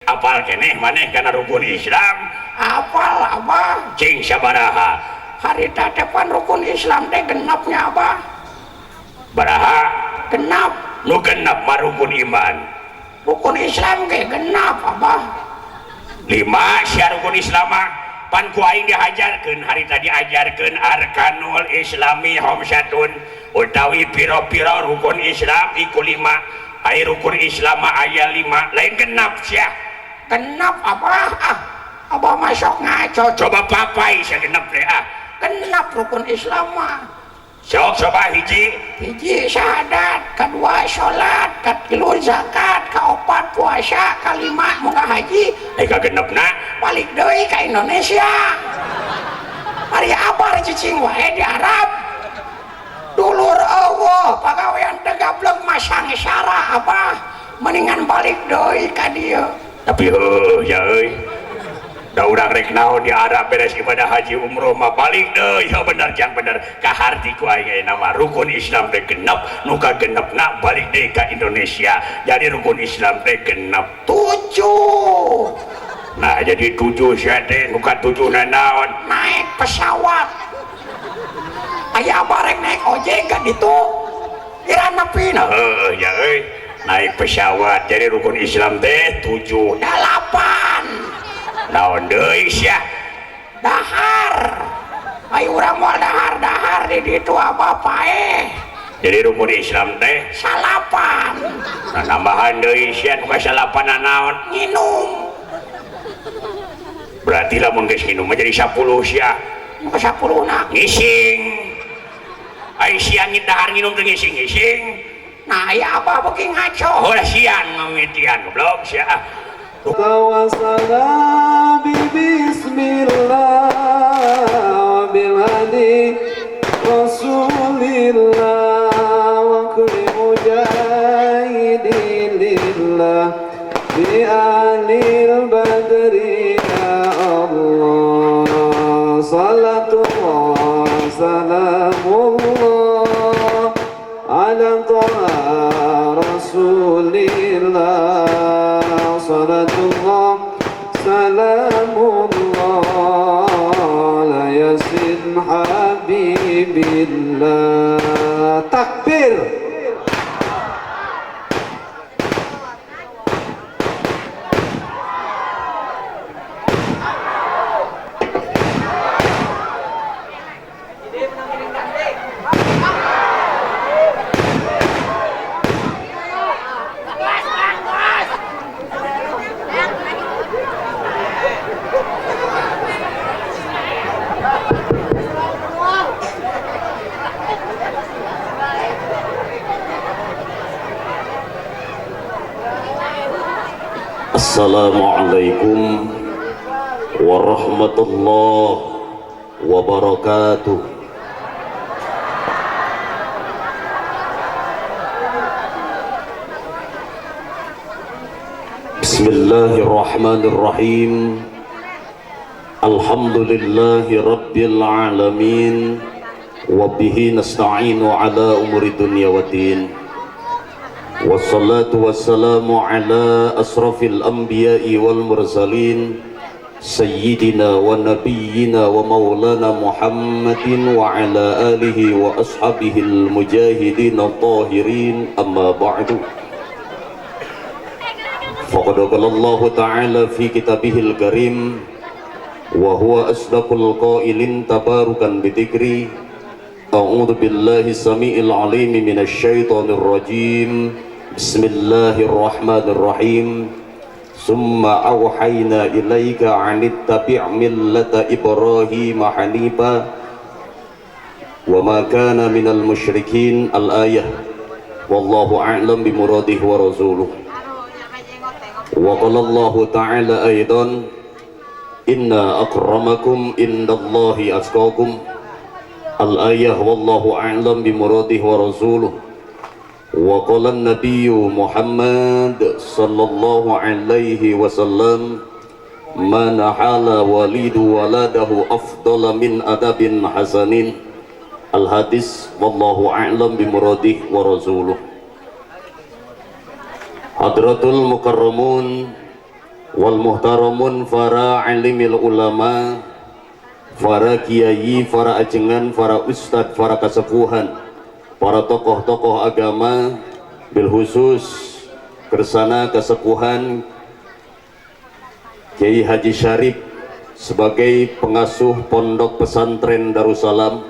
Apal keneh maneh kana rukun Islam? Apal Abah. Cing sabaraha? Harita depan rukun Islam teh genapnya Abah. Baraha? Genap. Nu genep mah rukun iman. Rukun Islam ge genap Abah. 5 sia rukun Islam mah pan ku aing diajarkeun harita diajarkeun arkanul islami khamsatun utawi pira-pira rukun Islam iku 5. Ai rukun Islam mah aya 5 lain genap sia. Genap Abah. Abah masuk ngaco. Coba papai sia genep teh Genap rukun Islam mah. Sok coba hiji Syahadat, kedua sholat, ketilu zakat, keopat puasa, kelima munggah haji. Eka genepna Balik deui ka Indonesia. Ari Abah cicing wae di Arab. Dulur Allah pagawean teh gablek masang syara Abah. Mendingan balik deui ka dieu. tapi ya euy da urang rek naon di Arab beres ibadah haji umroh mah balik deui ya bener jang bener ka harti ku aing nama rukun Islam teh genep nu kagenepna balik deui ka Indonesia jadi rukun Islam teh genep 7. nah jadi 7 sia teh nu ka 7 na naon Naik pesawat. Aya Abah rek naik ojek ka ditu. Kira nepi na. ya euy naik pesawat jadi rukun Islam teh 7 8. naon deui sia Dahar. Ayo urang moal dahar-dahar di ditu Abah paeh. jadi rukun Islam teh Salapan. nah nambahan deui sia nu kasalapan naon Nginum. berarti lamun geus nginum mah jadi 10 sia Nu ka 10na. ngising ai siang dahar nginum teh ngising Nah, ya Abah beuki ngaco. oh siang mamitian goblok sia Tawassalam bismillah bil hadi rasulillah wa kulli mujahidin lillah bi alil badri ya Allah salatullah salamullah ala taha rasulillah salatullah salamullah la yasin habibillah takbir. Assalamualaikum warahmatullahi wabarakatuh. Bismillahirrahmanirrahim. Alhamdulillahi rabbil alamin. Wabihi nasta'inu ala umuri dunya waddin. Wassalatu wassalamu ala asrafil anbiya'i wal mursalin sayyidina wa nabiyyina wa maulana Muhammadin wa ala alihi wa ashabihil mujahidin tahirin amma ba'du. Faqad qala Allah ta'ala fi kitabihil karim wa huwa asdaqul qailin tabarukan bidzikri. A'udzu billahi samiil alim minasy syaithanir rajim. Bismillahirrahmanirrahim. Summa awhayna ilaika 'anittabi' millata Ibrahim hanifa wa ma kana minal musyrikin. Al-ayah. Wallahu a'lam bi muradihi wa rasuluh. Wa qala Allah ta'ala aidan inna akramakum indallahi atqakum. Al-ayah. Wallahu a'lam bi muradihi wa rasuluh. Wa qala an-nabiy Muhammad sallallahu alaihi wasallam man hala walidu waladahu afdala min adabin hasanin. Al-hadis. Wallahu a'lam bi muradihi wa rasuluh. Hadratul mukarramun wal muhtaramun para alimil ulama, para kiai, para ajengan, para ustad, para kasepuhan, para tokoh-tokoh agama, bil khusus kersana kasepuhan Kiai Haji Syarif sebagai pengasuh pondok pesantren Darussalam.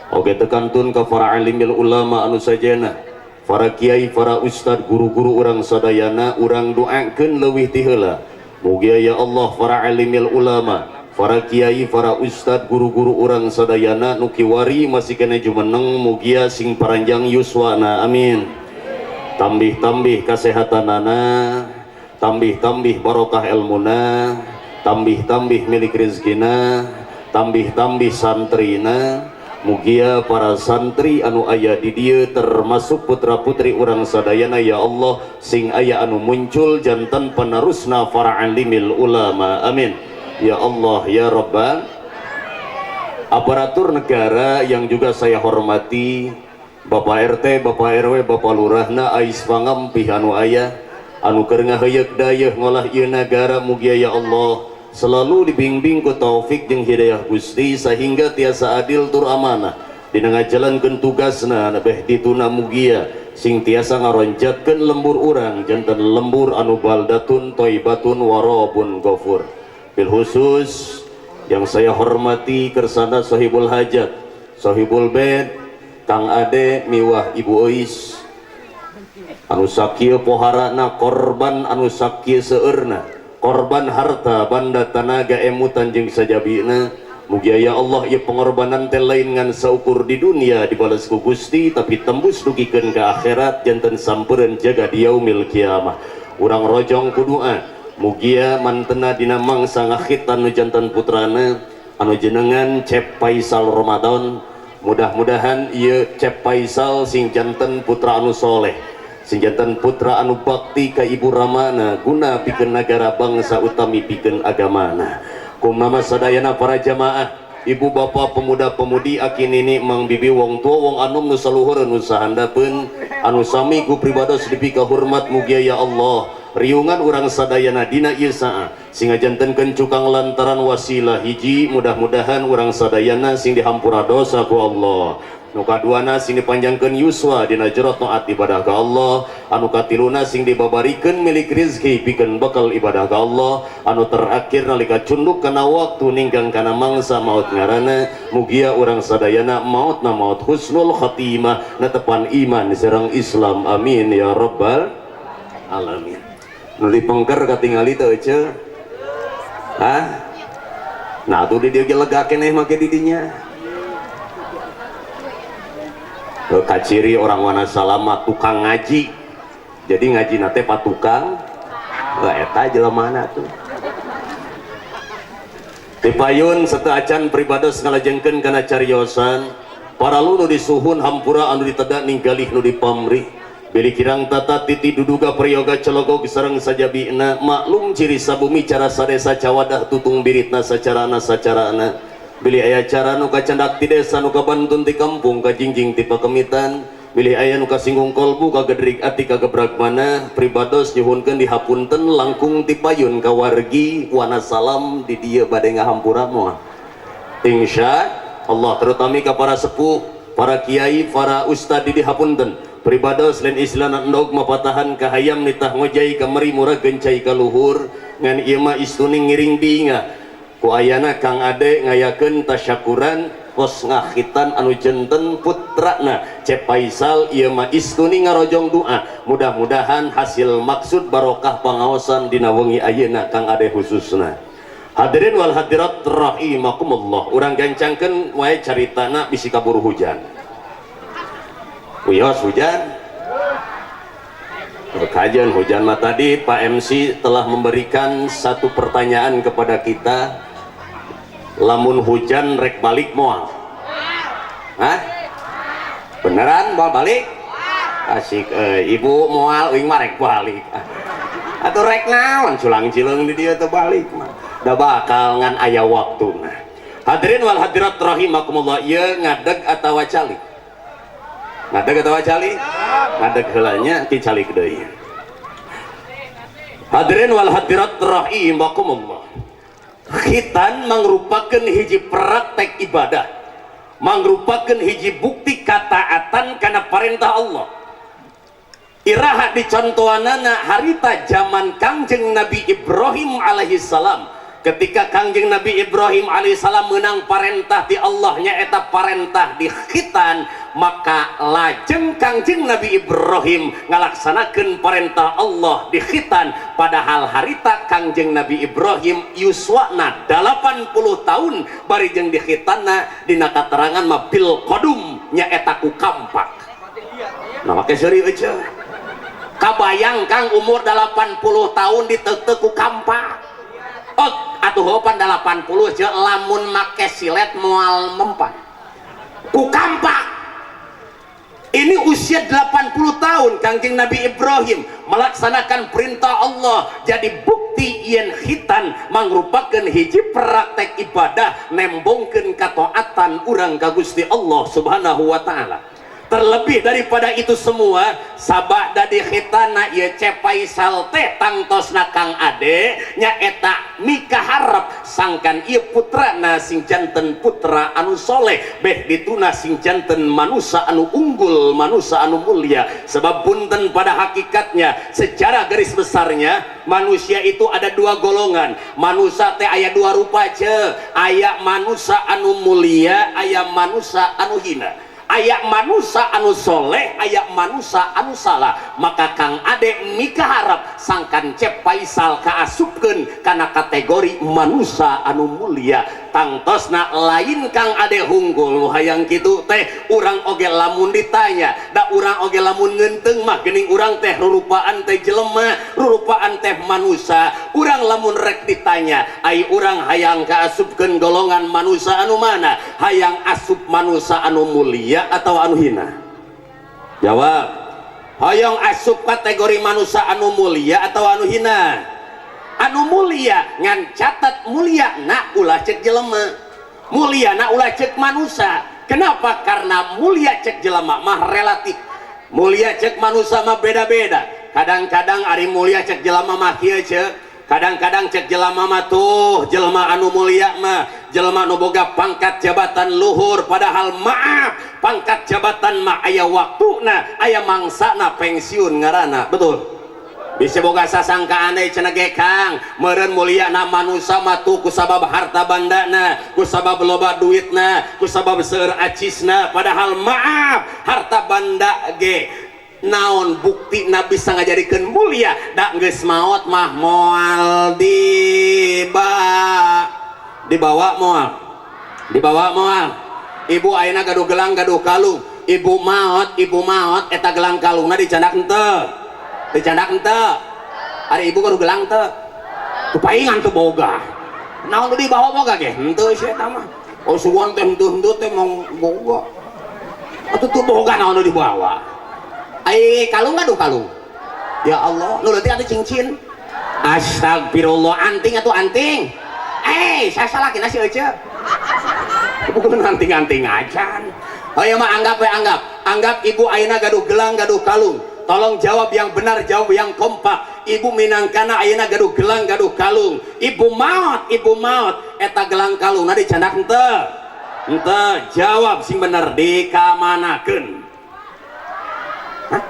Oke tekantun ka para alimil ulama anu sajana, para kiai, para ustad, guru-guru urang sadayana, urang doakeun leuwih ti heula. Mugia ya Allah para alimil ulama, para kiai, para ustad, guru-guru urang sadayana nu kiwari masih kena jumeneng, mugia sing paranjang yuswana, amin. Tambih-tambih kasehatanana, tambih-tambih barokah ilmuna, tambih-tambih milik rezekina, tambih-tambih santrina. Mugia para santri anu aya di dieu termasuk putra-putri urang sadayana ya Allah sing aya anu muncul jantan penerusna para alimil ulama, amin ya Allah ya Rabbal. Aparatur negara yang juga saya hormati, Bapak RT, Bapak RW, Bapak Lurahna, ais pangampih anu aya anu keur ngaheuyeuh dayeuh ngolah ieu nagara, mugia ya Allah selalu dibimbing ku taufik jeung hidayah Gusti sehingga tiasa adil tur amanah dina ngajalankeun tugasna beh dituna, mugia sing tiasa ngaronjatkeun lembur urang janten lembur anu baldatun thaibatun warabun ghafur. Bil khusus yang saya hormati kersana sahibul hajat, sahibul bed, Kang Ade miwah Ibu Ois anu sakieu poharana korban anu sakieu seueurna, korban harta banda tanaga emutan jeung sajabina. Mugia ya Allah ieu pengorbanan teh lain ngan saukur di dunia dibalas ku Gusti tapi tembus dugikeun ka akhirat janten sampeureun jaga di yaumil kiamah. Urang rojong ku doa mugia mantena dina mangsa ngakhitan nu janten putrana anu jenengan Cep Faisal Ramadan. Mudah-mudahan ieu Cep Faisal sing janten putra anu soleh, sing janten putra anu bakti ka ibu ramana guna pikeun nagara bangsa utami pikeun agamana. Kumaha sadayana para jamaah, ibu bapak, pemuda pemudi, aki nini, mang bibi, wong tua, wong anom nu saluhur nu sahandapeun anu sami ku pribados dipi kahormat, mugia ya Allah riungan urang sadayana dina ieu saat sing ngajantenkeun cukang lantaran wasilah hiji, mudah-mudahan urang sadayana sing dihampura dosa ku Allah, nu kaduana sing dipanjangkeun yuswa dina jerot taat ibadah ka Allah, anu katiluna sing dibabarikeun milik rezeki pikeun bakal ibadah ka Allah, anu terakhir nalika cunduk kana waktu ninggang kana mangsa maut ngaranna, mugia urang sadayana mautna maut husnul khatimah netepan iman sareng Islam, amin ya rabbal alamin. Nu dipengker katingali teu ece hah nah tuh di dieu ge lega keneh make di dinya. Kaciri orang wana salama tukang ngaji, jadi ngaji nate patukang eta jelemana tuh tipayun setaacan pribados ngalajengkeun kana cariosan para lu nu disuhun hampura anu ditedak ninggalih nu dipamri beli kirang tata titi duduga prayoga celogog sareng sajabina maklum ciri sabumi cara sadesa cawadah tutung biritna sacarana beli aya cara nu kacandak ti desa nu kabantun ti kampung kajingjing ti pakemitan beli aya nu kasinggung kolbu kagedrik ati kagebrak mana pribados nyuhunkeun dihapunten langkung ti payun ka wargi wana salam di dieu bade ngahampura moal insya Allah terutami ka para sepuh, para kiai, para ustad di dihapunten pribados lain istilahna endog mapatahan ka hayam nitah ngojai kamari murah gencai ka luhur ngan ieu mah istuning ngiring diinga ku ayana Kang Ade ngayakeun tasyakuran pos ngakhitan anu jenten putrana Cep Faisal ieu mah istuning ngarojong doa mudah-mudahan hasil maksud barokah pangaosan dina wengi ayeuna Kang Ade khususna. Hadirin wal hadirat rahimakumullah, urang gancangkeun wae caritana bisi kabur hujan. Uyos hujan kajian hujan mah tadi Pak MC telah memberikan satu pertanyaan kepada kita, lamun hujan rek balik moal hah? Beneran mau balik? Asik ibu moal uing mah rek balik atau rek naon culang cileng di dia terbalik mah da bakal ngan aya waktuna. Hadirin wal hadirat rahimakumullah, ieu ngadeg atawa calik? Ngadeg atawa cali? Ngadeg heulanya ti calik deui. Hadirin wal hadirat rahimakumullah. Khitan mangrupakeun hiji praktek ibadah, mangrupakeun hiji bukti kataatan kana perintah Allah. Iraha dicontohanana harita zaman Kangjeng Nabi Ibrahim alaihissalam, ketika Kangjeng Nabi Ibrahim alaihissalam menang parentah di Allah nyaeta parentah di khitan, maka lajeng Kangjeng Nabi Ibrahim ngalaksanakeun parentah Allah di khitan. Padahal harita Kangjeng Nabi Ibrahim yuswana 80 tahun bari jeung di khitanna dina katerangan mah bil qadum nyaeta ku kampak. Nah make seuri eueuh. Kabayang Kang umur 80 tahun ditektek ku kampak. Oh, atuh hopan 80 je lamun make silet moal mempan. Ku kampak. Ini usia 80 tahun Kangjeng Nabi Ibrahim melaksanakan perintah Allah. Jadi bukti yen khitan mangrupakeun hiji praktek ibadah nembongkeun kataatan urang ka Gusti Allah Subhanahu wa taala. Terlebih daripada itu semua, sabak dadi khitana ieu Cepaisal teh tangtosna Kang Ade nyaeta mikaharep sangkan ieu putrana sing janten putra anu soleh beh dituna sing janten manusia anu unggul, manusia anu mulia. Sebab punten pada hakikatnya secara garis besarnya manusia itu ada dua golongan. Manusia teh aya dua rupa ce, aya manusia anu mulia, aya manusia anu hina. Ayak manusia anu soleh, ayak manusia anu salah. Maka Kang Ade mikaharap sangkan Cepaisal kaasupkeun kana kategori manusia anu mulia. Tangtosna lain Kang Ade hunggul hayang kitu teh urang oge lamun ditanya, da urang oge lamun ngeunteung mah geuning urang teh rurupaan teh jelema, rurupaan teh manusia. Urang lamun rek ditanya, ai urang hayang kaasupkeun golongan manusia anu mana? Hayang asup manusia anu mulia atau anu hina? Jawab. Hayang asup kategori manusia anu mulia atau anu hina? Anu mulia. Ngan catat mulia na ulah cek jelema, mulia na ulah cek manusia. Kenapa? Karena mulia cek jelema mah relatif, mulia cek manusia mah beda-beda. Kadang-kadang ari mulia cek jelema mah kieu cek, kadang-kadang cek jelema mah tuh jelema anu mulia mah jelema anu boga pangkat jabatan luhur. Padahal maaf, pangkat jabatan mah aya waktuna, aya mangsana pensiun ngaranna. Betul? Bisa boga sasangkaan deui cenah ge Kang, meureun mulia na manusia mah tuh kusabab harta bandana, kusabab loba duitna, kusabab seueur acisna. Padahal maaf, harta banda ge naon bukti na bisa ngajadikeun mulia? Da geus maot mah moal dibawa moal. Ibu ayeuna gaduh gelang gaduh kalung, ibu maot eta gelang kalungna dicandak henteu? Dicandak henteu? Ari ibu gaduh gelang teu? Tupaingan teu boga. Naon teu dibawa boga ge? Henteu sia eta mah. Oh suwan teh henteu teh mong boga. Atuh teu boga naon teu dibawa. Ai kalung gaduh kalung. Ya Allah, nu leutik atuh cincin. Astagfirullah, anting atuh anting. Sasalakina si euceuk. Bukan anting-anting acan. Oh ya mah anggap we anggap ibu ayeuna gaduh gelang gaduh kalung. Tolong jawab yang benar, jawab yang kompak. Ibu minangkana ayeuna gaduh gelang gaduh kalung. Ibu maot eta gelang kalungna dicandak henteu? Henteu. Jawab sing bener, dikamanakeun? Hah?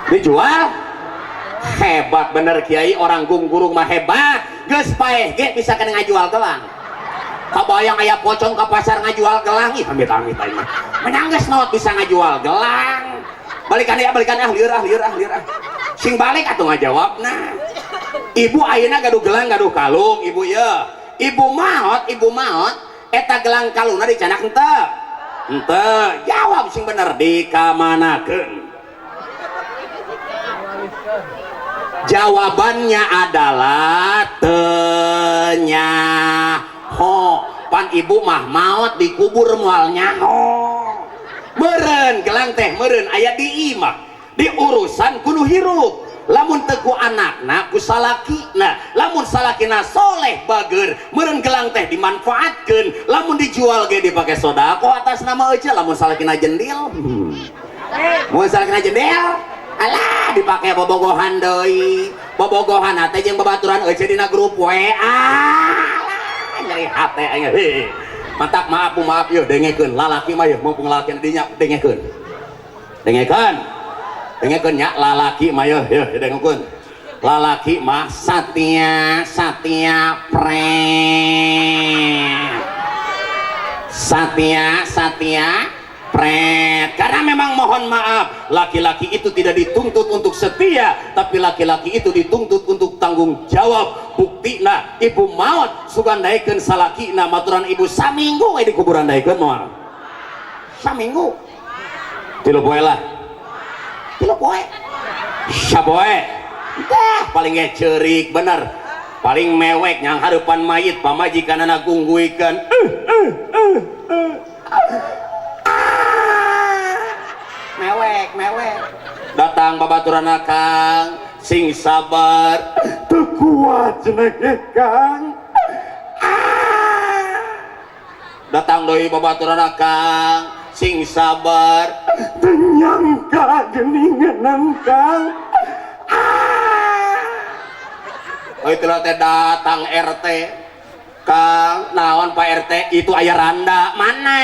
Dijual? Hebat bener Kiai, orang gurung mah hebat. Geus paeh ge bisa kena ngajual gelang. Kabayang aya pocong ke pasar ngajual gelang, ih amit-amit aing mah. Menangges maot bisa ngajual gelang. Balikan lieur. Sing balik atuh ngajawabna. Ibu ayeuna gaduh gelang gaduh kalung, ibu ya. Ibu maot eta gelang kalungna dicandak henteu? Henteu. Jawab sing bener, dikamanakeun? Jawabannya adalah tenyaho. Pan ibu mah maot dikubur moal nyaho. Meureun gelang teh meureun aya di imah, di urusan kudu hirup. Lamun teu ku anakna ku salakina, lamun salakina soleh bager, meureun gelang teh dimanfaatkeun. Lamun dijual ge dipake sodako atas nama euceul. Lamun salakina jendil, mun salakina jendil alah dipakai bobogohan deui bobogohan teh jeung babaturan eueuh dina grup WA alah nyeri hate aya mantak maaf yeuh dengekeun lalaki mah yeuh mumpung lalaki dinya dengekeun nya lalaki mah yeuh dengekeun lalaki mah Satya pret karena memang mohon maaf laki-laki itu tidak dituntut untuk setia tapi laki-laki itu dituntut untuk tanggung jawab buktina ibu maut sugan daikeun salakina maturan ibu saminggu di kuburan daikeun moal saminggu 3 poe lah 3 poe sapoe paling ceurik bener paling mewek yang harapan mayit pamajikanana gungguikeun mewek datang babaturan Kang sing sabar teu kuat cenah Kang datang deui babaturan Kang sing sabar teu nyangka geuningan Kang itulah teh datang RT Kang naon Pak RT itu aya randa mana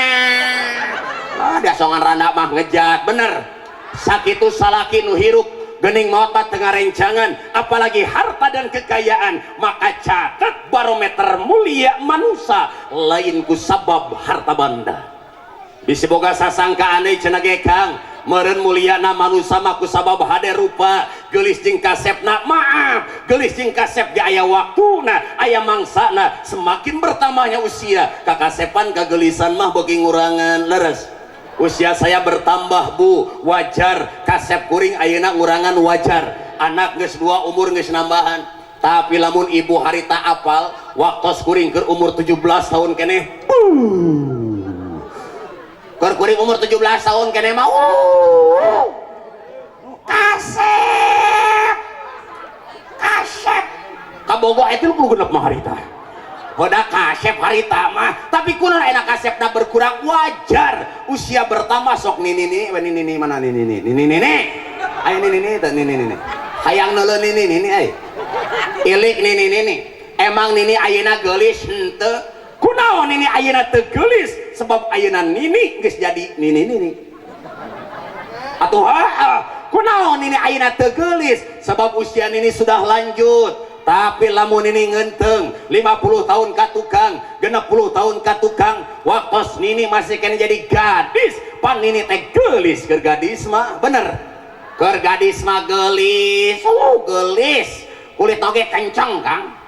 ada songan randa mah ngejat bener sakitu salaki nu hirup geuning maot tengah rencangan apalagi harta dan kekayaan maka catat barometer mulia manusia lain ku sabab harta banda bisi boga sasangka aneh cenah ge Kang meureun muliana manusia mah ku sabab hade rupa geulis jeung kasepna maaf geulis jeung kasep ge aya waktuna aya mangsana semakin bertambahnya usia kakasepan kagelisan mah beuki ngurangan leres usia saya bertambah Bu wajar kasep kuring ayeuna ngurangan wajar anak geus 2 umur geus nambahan tapi lamun ibu harita apal waktos kuring keur umur 17 tahun keneh keur kuring umur 17 tahun keneh mah kasep kabogo itu 26 mah harita hoda kasep harita mah tapi kunaon ayeuna kasepna berkurang wajar usia bertambah sok nini mana nini ayo nini hayang neuleun nini ay ilik nini emang nini ayeuna geulis henteu kunaon nini ayeuna teu geulis sebab ayeuna nini geus jadi nini atuh kunaon nini ayeuna teu geulis sebab usia nini sudah lanjut tapi lamun ini ngenteng 50 tahun ka tukang 60 tahun ka tukang waktos nini masih kena jadi gadis pan nini teh geulis keur gadis mah bener keur gadis mah geulis kulit oge kenceng Kang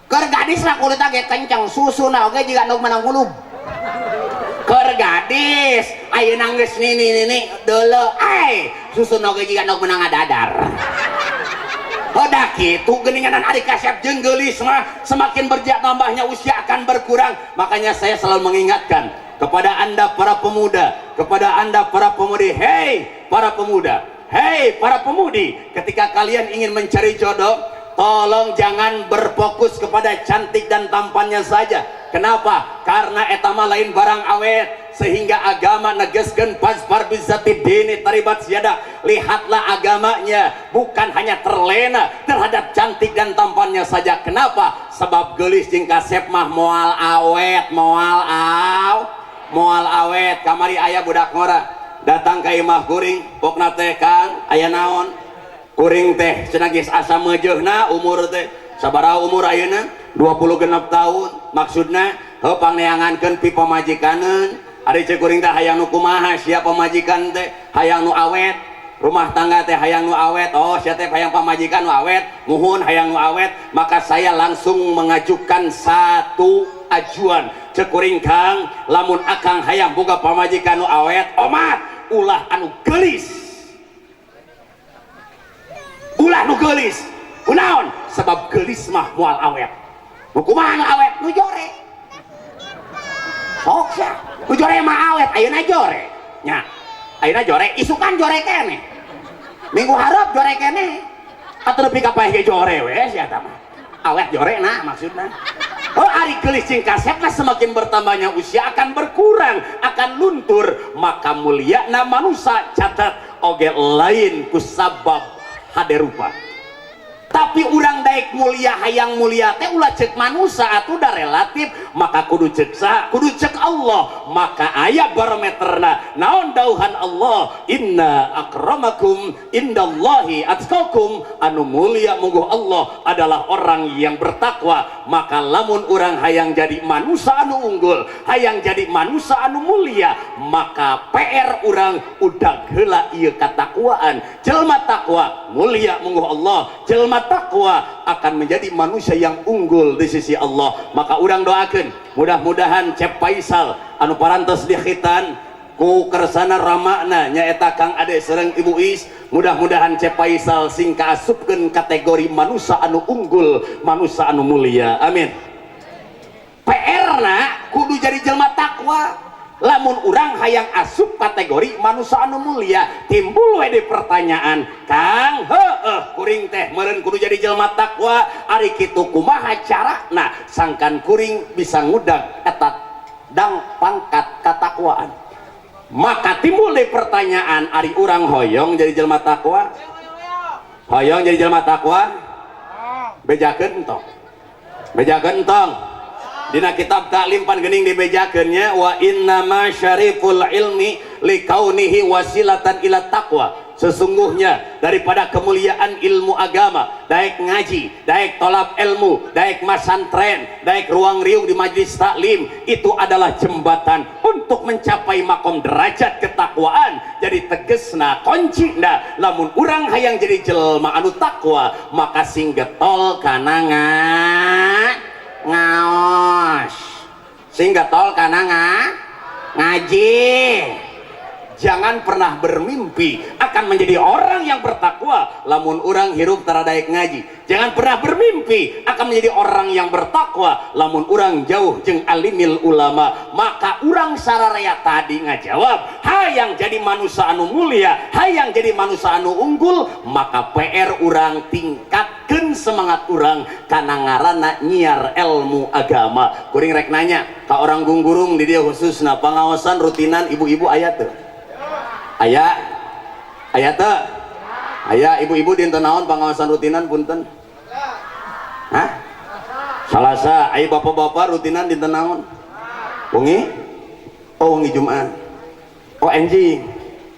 keur gadis lah kulit oge kenceng susuna oge jiga nu menang gulub keur gadis ayeuna geus nini deuleu susuna oge jiga nu menang dadar hodak itu geninganan ari kasep jeung geulis mah semakin bertambahnya usia akan berkurang makanya saya selalu mengingatkan kepada anda para pemuda kepada anda para pemudi hei para pemuda hei para pemudi ketika kalian ingin mencari jodoh tolong jangan berfokus kepada cantik dan tampannya saja kenapa karena etama lain barang awet sehingga agama negeskeun pasfar bizati dini taribat siada lihatlah agamanya bukan hanya terlena terhadap cantik dan tampannya saja kenapa sebab geulis jeung kasep mah moal awet kamari aya budak ngora datang ka imah kuring pokna teh Kang aya naon kuring teh cenah geus asa meujeuhna umur teh sabaraha umur ayeuna 26 tahun maksudna heuh pangneangankeun pi pamajikaneun ari cek kuring teh hayang nu kumaha sia pamajikan teh hayang nu awet rumah tangga teh hayang nu awet oh sia teh hayang pamajikan nu awet muhun hayang nu awet maka saya langsung mengajukan satu ajuan cek kuring Kang lamun akang hayang boga pamajikan nu awet omat ulah anu geulis kunaon sebab geulis mah moal awet nu kumaha nu awet nu jore sok sia nu jore mah awet ayeuna jore nya ayeuna jore isukan jore kene minggu hareup jore kene atuh nepi ka paeh ge jore we sia eta mah awet jore na maksudna oh ari geulis jeung kasepna semakin bertambahnya usia akan berkurang akan luntur maka muliana manusia catat oge lain ku sabab haderupa. Tapi urang daek mulia hayang mulia teh ulah cek manusia atuh da relatif, maka kudu cek kudu cek Allah. Maka aya barometerna naon dauhan Allah, inna akramakum indallahi atqakum, anu mulia mungguh Allah adalah orang yang bertakwa. Maka lamun urang hayang jadi manusia anu unggul, hayang jadi manusia anu mulia, maka PR urang udah heula ieu katakwaan. Jelma takwa mulia mungguh Allah, jelma takwa akan menjadi manusia yang unggul di sisi Allah. Maka urang doakeun mudah-mudahan Cep Faisal anu parantos di khitan ku kersana ramana nyaeta Kang Ade sareng Ibu Is, mudah-mudahan Cep Faisal sing kaasupkeun kategori manusia anu unggul, manusia anu mulia. Amin. PR-na kudu jadi jelma takwa. Lamun urang hayang asup kategori manusia anu mulia, timbul we di pertanyaan, Kang, kuring teh meureun kudu jadi jelma takwa, ari kitu kumaha carana sangkan kuring bisa ngudag eta dang pangkat katakwaan. Maka timbul di pertanyaan, ari urang hoyong jadi jelma takwa? Hoyong jadi jelma takwa? Bejakeun entong. Bejakeun entong. Dina kitab taklim pan geuning dibejakeunnya, wa inna ma syariful ilmi likaunihi wasilatan ila taqwa. Sesungguhnya daripada kemuliaan ilmu agama, daek ngaji, daek tolab ilmu, daek masantren, daek ruang riung di majlis taklim, itu adalah jembatan untuk mencapai makom derajat ketakwaan. Jadi tegesna kuncina lamun urang hayang jadi jelma anu takwa, maka sing getol kana ngaos, sing getol kana ngaji. Jangan pernah bermimpi akan menjadi orang yang bertakwa lamun urang hirup tara daek ngaji. Jangan pernah bermimpi akan menjadi orang yang bertakwa lamun urang jauh jeung alimil ulama. Maka urang sararea tadi ngajawab, hayang jadi manusia anu mulia, hayang jadi manusia anu unggul, maka PR urang tingkatkeun semangat urang kana ngaranna nyiar ilmu agama. Kuring rek nanya ka orang gungurung di dia khususna pangaosan rutinan ibu-ibu aya teu? Aya teh? Aya ibu-ibu dinten naon pangawasan rutinan punten? Hah? Salasa. Aya bapak-bapak rutinan dinten naon? Wengi? Oh wengi Jumat. Oh enjing.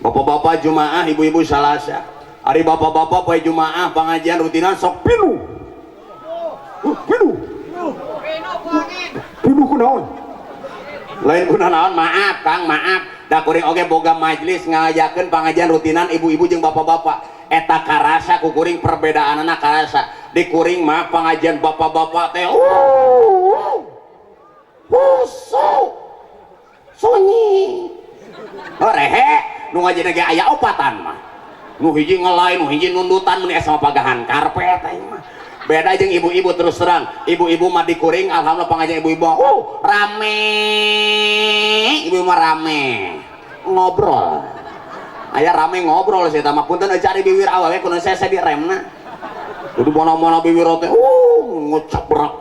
Bapak-bapak Jumaah, ibu-ibu Salasa. Ari bapak-bapak poe Jumaah pengajian rutinan sok pilu. Pilu kunaon? Lain kunaon, maaf Kang, maaf. Da kuring oge boga majelis ngajakeun pangajian rutinan ibu-ibu jeung bapak-bapak. Eta karasa ku kuring perbedaanana karasa. Di kuring mah pangajian bapak-bapak teh sunyi. Oh rehe nu ngajina ge aya opatan mah. Nu hiji ngelain, nu hiji nundutan mun asa pagahan karpet teh mah. Beda jeung ibu-ibu terus terang. Ibu-ibu mah di kuring alhamdulillah pangajian ibu-ibu rame. Ibu mah rame ngobrol. Aya rame ngobrol sih mah punten cari biwir awewe kudu saya diremna. Kudu mono-mono biwir teh ngecabrak.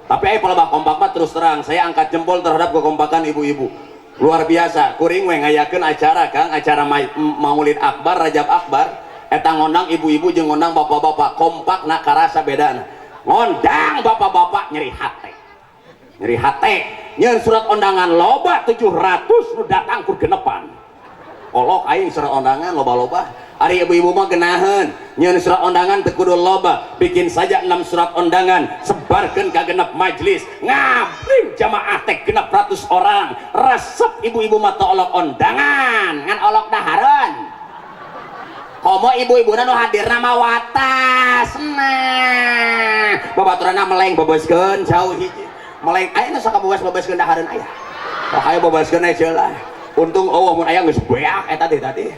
Tapi aya palebah kompak mah terus terang saya angkat jempol terhadap kekompakan ibu-ibu. Luar biasa. Kuring we ngayakeun acara Kang, acara Maulid Akbar, Rajab Akbar. Eta ngondang ibu-ibu jeung ngondang bapak-bapak kompak na karasa bedana. Ngondang bapak-bapak nyeri hate. Nyeri hate. Nyeun surat undangan loba 700 nu datang ku genepan. Olok aing surat undangan loba-loba. Ari ibu-ibu mah geunaheun. Nyeun surat undangan teu kudu loba. Bikin saja 6 surat undangan, sebarkeun ka genep majelis. Ngabring jamaah teh genep ratus orang. Resep ibu-ibu mah teu olok undangan, ngan olok dahareun. Komo ibu-ibuna nu hadirna mah watas. Nah, babaturanna meleng bebeskeun jauh hiji. Meleng aya nu saka bebes-bebeskeun dahareun aya. Oh aya bebeskeun aya lah. Untung eueuh mun aya geus beak eta tadi.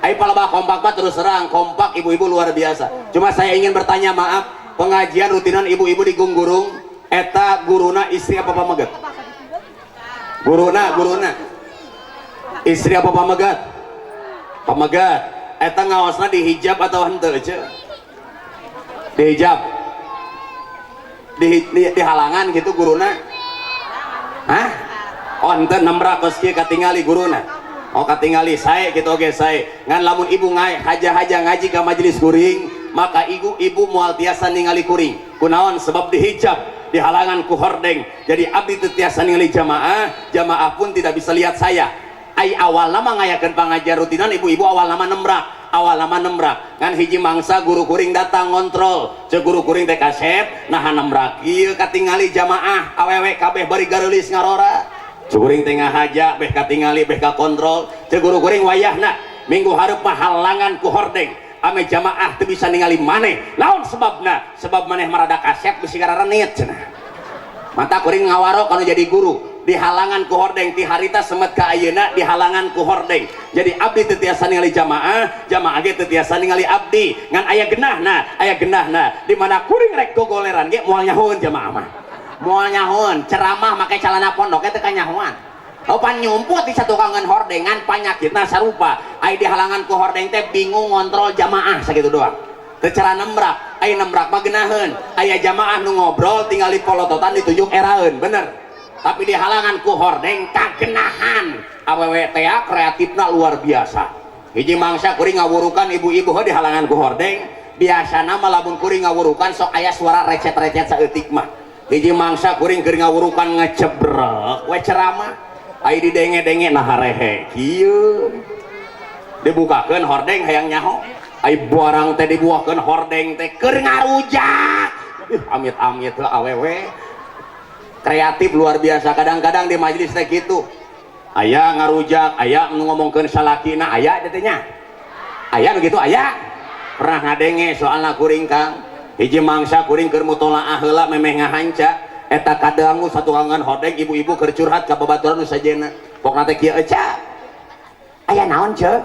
Aya palebah kompak mah terus terang kompak ibu-ibu luar biasa. Cuma saya ingin bertanya maaf, pengajian rutinan ibu-ibu di Gunggurung eta guruna istri apa pamegat? Guruna. Istri apa pamegat? Pamegat. Eta ngaosna dihijab atau henteu ce? Dihijab. Di halangan gitu guruna. Hah? Oh henteu nembrak geus kieu katingali guruna. oh katingali saya gitu oke saya ngan lamun ibu haja-haja ngaji ke majelis kuring maka ibu mual tiasa ningali kuring kunaon sebab dihijab di halangan ku hordeng jadi abdi tiasa ningali jamaah pun tidak bisa lihat saya ai awal nama ngayakeun pangajar rutinan ibu-ibu awal nama nembrak ngan hiji mangsa guru kuring datang ngontrol cek guru kuring teh kasep nah nembrak ieu katingali jamaah awewe kabeh bari gareulis ngarora cek kuring tengah haja beh katingali beh ka kontrol cek guru kuring wayahna minggu hareup mah halangan ku hordeng ame jamaah teu bisa ningali maneh naon sebabna sebab maneh marada kasep bisi kararenit cenah mata kuring ngawaro kana jadi guru di halangan ku hordeng ti harita semet ka ayeuna di halangan ku hordeng jadi abdi teu tiasa ningali jamaah ge teu tiasa ningali abdi ngan aya genahna di mana kuring rek gogoleran ge moal nyahoeun jamaah mah moal nyahoeun ceramah make calana pondok teh kanyahoan pan nyumput di satu kangen hordengan panyakitna sarupa ai di halangan ku hordeng teh bingung ngontrol jamaah sakitu doang teu cara nembrak ai nembrak mah geunaheun aya jamaah nu ngobrol tinggal polototan ditunjuk eraeun bener tapi di halangan ku hordeng kagenahan awewe teh kreatifna luar biasa hiji mangsa kuring ngawurukan ibu-ibu di halangan ku hordeng biasana mah lamun kuring ngawurukan sok aya suara recet-recet saeutik mah hiji mangsa kuring keur ngawurukan ngecebrek we ceramah ai didenge-denge nah harehe kieu dibukakeun hordeng hayang nyaho ai barang teh dibuahkeun hordeng teh keur ngarujak amit-amit teh awewe kreatif luar biasa kadang-kadang di majelis teh kitu aya ngarujak aya nu ngomongkeun salakina aya teh nya aya begitu aya pernah ngadenge soalna kuring Kang hiji mangsa kuring keur mutolaah heula memeh ngahanca eta kadangu satu kangen hordeng ibu-ibu keur curhat ka babaturan nu sajena pokna teh kieu eca aya naon ceuk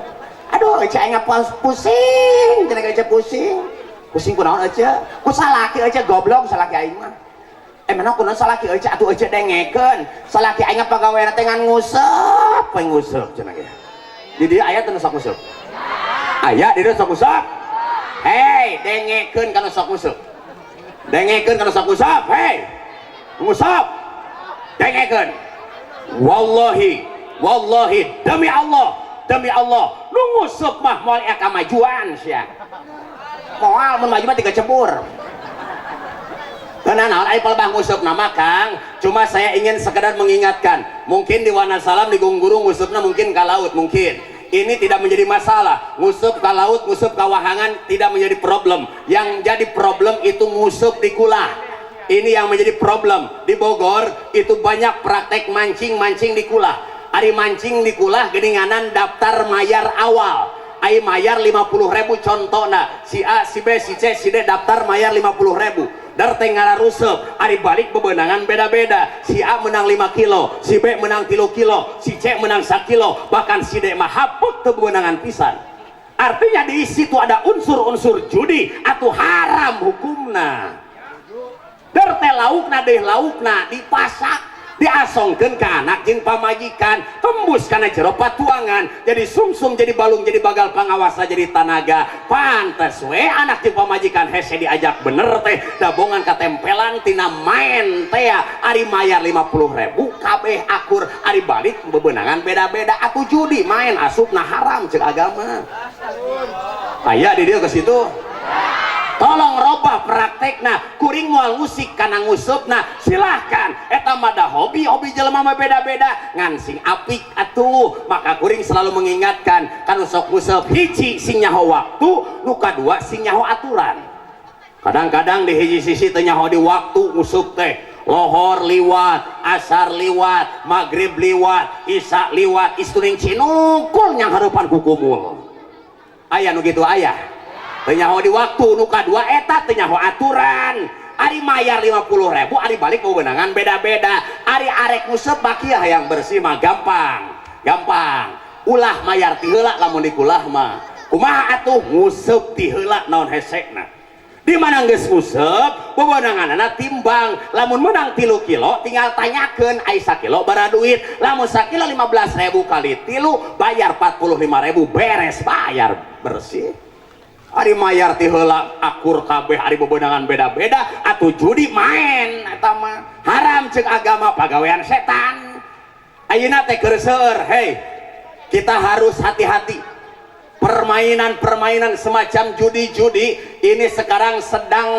aduh eca aya pusing cenah eca pusing kunaon eca ku salaki eca goblok salaki aing mah mana kunaon salaki eca atuh eca dengekeun salaki aing pagaweana teh ngan nguseup we nguseup cenah ge di dieu aya teu sok nguseup aya di dieu sok nguseup hei dengekeun kana sok nguseup hei ngusap dengekeun wallahi demi Allah lu ngusap mah moal aya kamajuan sia moal mun maju mah tiga cebur karena naon aya palebah ngusap nama Kang cuma saya ingin sekedar mengingatkan mungkin di Wanasalam di Gungguru ngusupna mungkin ka laut mungkin ini tidak menjadi masalah ngusup ka laut ngusup ka wahangan tidak menjadi problem yang jadi problem itu ngusup di kulah ini yang menjadi problem di Bogor itu banyak praktek mancing di kulah ari mancing di kulah geninganan daftar mayar awal ai mayar 50.000 contohna si A si B si C si D daftar mayar 50.000 dar teh ngalaruseup ari balik bebenangan beda-beda si A menang 5 kilo si B menang 3 kilo si C menang 1 kilo bahkan si D mah haput teu bebenangan pisan artinya di situ ada unsur-unsur judi atau haram hukumna dar teh laukna dipasak diasongkeun ka anak jeung pamajikan tembus kana jero patuangan jadi sumsum jadi balung jadi bagal pangawasa jadi tanaga pantes we anak jeung pamajikan hese diajak bener teh dabongan katempelan tina main teh ari mayar 50.000 kabeh akur ari balik bebenangan beda-beda atuh judi main asupna haram ceuk agama aya di dieu ke situ tolong robah praktekna kuring moal musik kana ngusupna silahkan eta mah da hobi jelema mah beda-beda ngan sing apik atuh maka kuring selalu mengingatkan kana sok nguseup hiji sing nyaho waktu nu kadua sing nyaho aturan kadang-kadang di hiji sisi teu nyaho di waktu nguseup teh lohor liwat asar liwat maghrib liwat isya liwat isturing cinungkul nyang hareupan ku kumul aya nu kitu aya tenyaho di waktu nu kadua eta tenyaho aturan ari mayar 50.000 ari balik wewenangan beda-beda ari arek nguseup bakieu hayang bersih mah gampang ulah mayar ti heula lamun dikulah mah kumaha atuh nguseup ti heula naon hesekna di mana geus nguseup wewenanganna timbang lamun menang 3 kilo tinggal tanyakeun ai 1 kilo bara duit lamun 1 kilo 15.000 kali 3 bayar 45.000 beres bayar bersih ari mayar ti heula akur kabeh ari bebenangan beda-beda atuh judi main eta mah haram ceuk agama pagawean setan ayeuna teh keur seueur hei kita harus hati-hati. Permainan-permainan semacam judi-judi ini sekarang sedang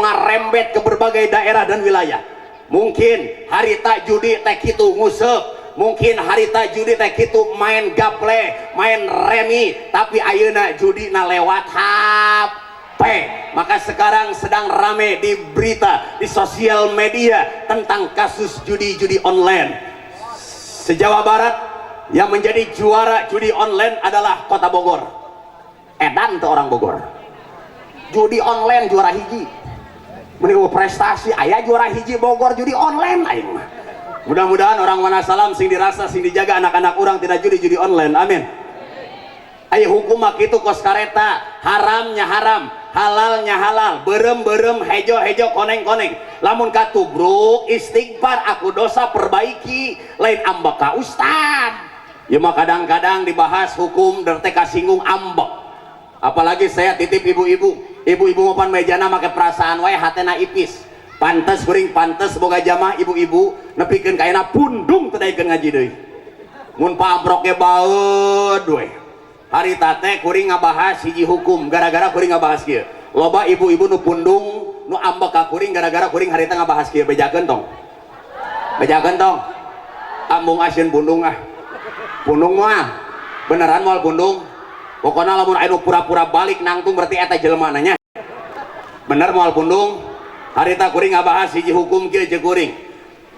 ngarembet ke berbagai daerah dan wilayah. Mungkin harita judi teh kitu nguseup, mungkin harita judi teh kitu main gaple, main remi, tapi ayeuna judi na lewat HP. Maka sekarang sedang rame di berita, di sosial media tentang kasus judi-judi online. Se-Jawa Barat yang menjadi juara judi online adalah Kota Bogor. Edan tuh orang Bogor. Judi online juara hiji. Menipu prestasi ayah juara hiji Bogor judi online aing mah. Mudah-mudahan orang Wonosalam sing dirasa sing dijaga anak-anak orang tidak judi online. Amin. Aya hukum mah kitu kos kareta, haramnya haram, halalnya halal, berem hejo koneng lamun katubruk istighfar aku dosa perbaiki lain ambek ka ustad. Ya mah kadang-kadang dibahas hukum derte kasinggung ambek, apalagi saya titip ibu-ibu mapan mejana make perasaan wae hatena ipis pantes kuring pantes boga jamaah ibu-ibu nepikeun kaena pundung teu daekeun ngaji deui mun pamproke baeud we harita teh kuring ngabahas hiji hukum gara-gara kuring ngabahas kieu loba ibu-ibu nu pundung nu ambek ka kuring gara-gara kuring harita ngabahas kieu bejakeun tong ambung asieun pundung mah beneran moal pundung pokoknya lamun anu pura-pura balik nangtung berarti eta jelema nanya bener moal pundung harita kuring ngabahas hiji hukum kieu jeung kuring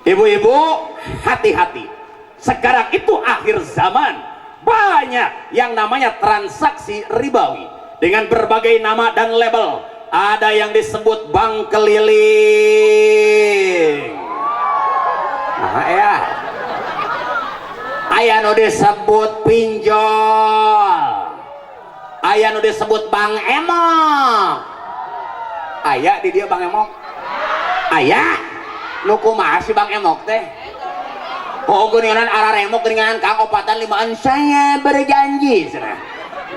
ibu-ibu hati-hati sekarang itu akhir zaman banyak yang namanya transaksi ribawi dengan berbagai nama dan label. Ada yang disebut bank keliling, nah ya aya nu disebut pinjol, aya nu disebut bank emok, aya di dia bank emok, aya nu kumaha si bank emok teh. Oh geuningan araremok geuningan kang opatan limaan saya berjanji cenah.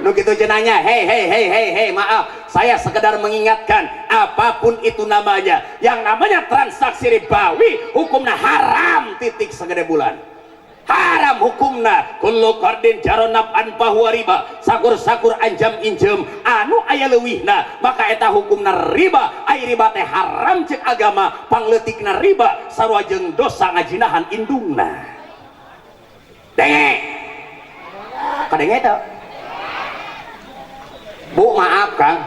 Nu kitu cenanya, hei maaf, saya sekedar mengingatkan apapun itu namanya, yang namanya transaksi ribawi hukumna haram titik segede bulan. Haram hukumna kullu qardin jaronab an fahuwa riba, sakur-sakur anjam injem anu aya leuwihna maka eta hukumna riba. Ai riba teh haram ceuk agama, pangleutikna riba sarua jeung dosa ngajinahan indungna. Denge kadenge teh Bu, maaf Kang,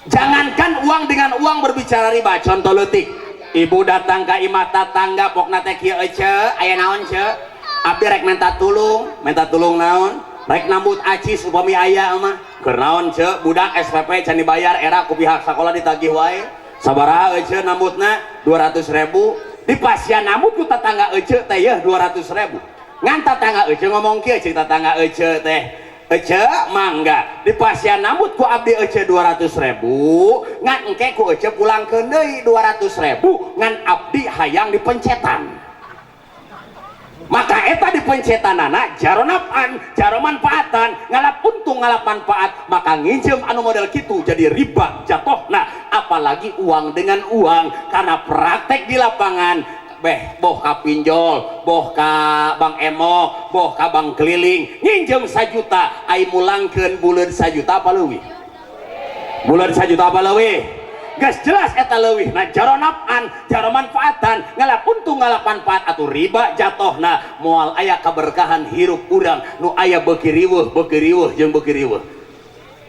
jangankan uang dengan uang berbicara riba. Contoh leutik, ibu datang ke imah tatangga pokna teh kieu ece aya naon ce abdi rek minta tulung naon rek nambut acis upami aya mah keur naon ce budak SPP can dibayar era ku pihak sakola ditagih wae sabaraha ece nambutna 200.000 dipasian nambut ku tatangga ece teh yeuh 200.000 ngan tatangga ece ngomong kieu ceuk tatangga ece teh ece mangga dipasian nambut ku abdi ece 200.000 ngan engke ku ece pulangkeun deui 200.000 ngan abdi hayang dipencetan. Maka eta dipencetanana jaro naf'an jaro manfaatan ngalap untung ngalap manfaat, maka nginjem anu model kitu jadi riba jatohna. Apalagi uang dengan uang karena praktek di lapangan boh ka pinjol, boh ka bank emok, boh ka bank keliling, nginjem 1 juta ai mulangkeun buleun 1 juta apa leuwih? Buleun 1 juta apa leuwih? Gas jelas eta leuwih. Nah jaro naf'an, jaro manfaatan, ngalap untung ngalap manfaat atuh riba jatohna. Moal aya kaberkahan hirup urang nu aya beuki riweuh jeung beuki riweuh.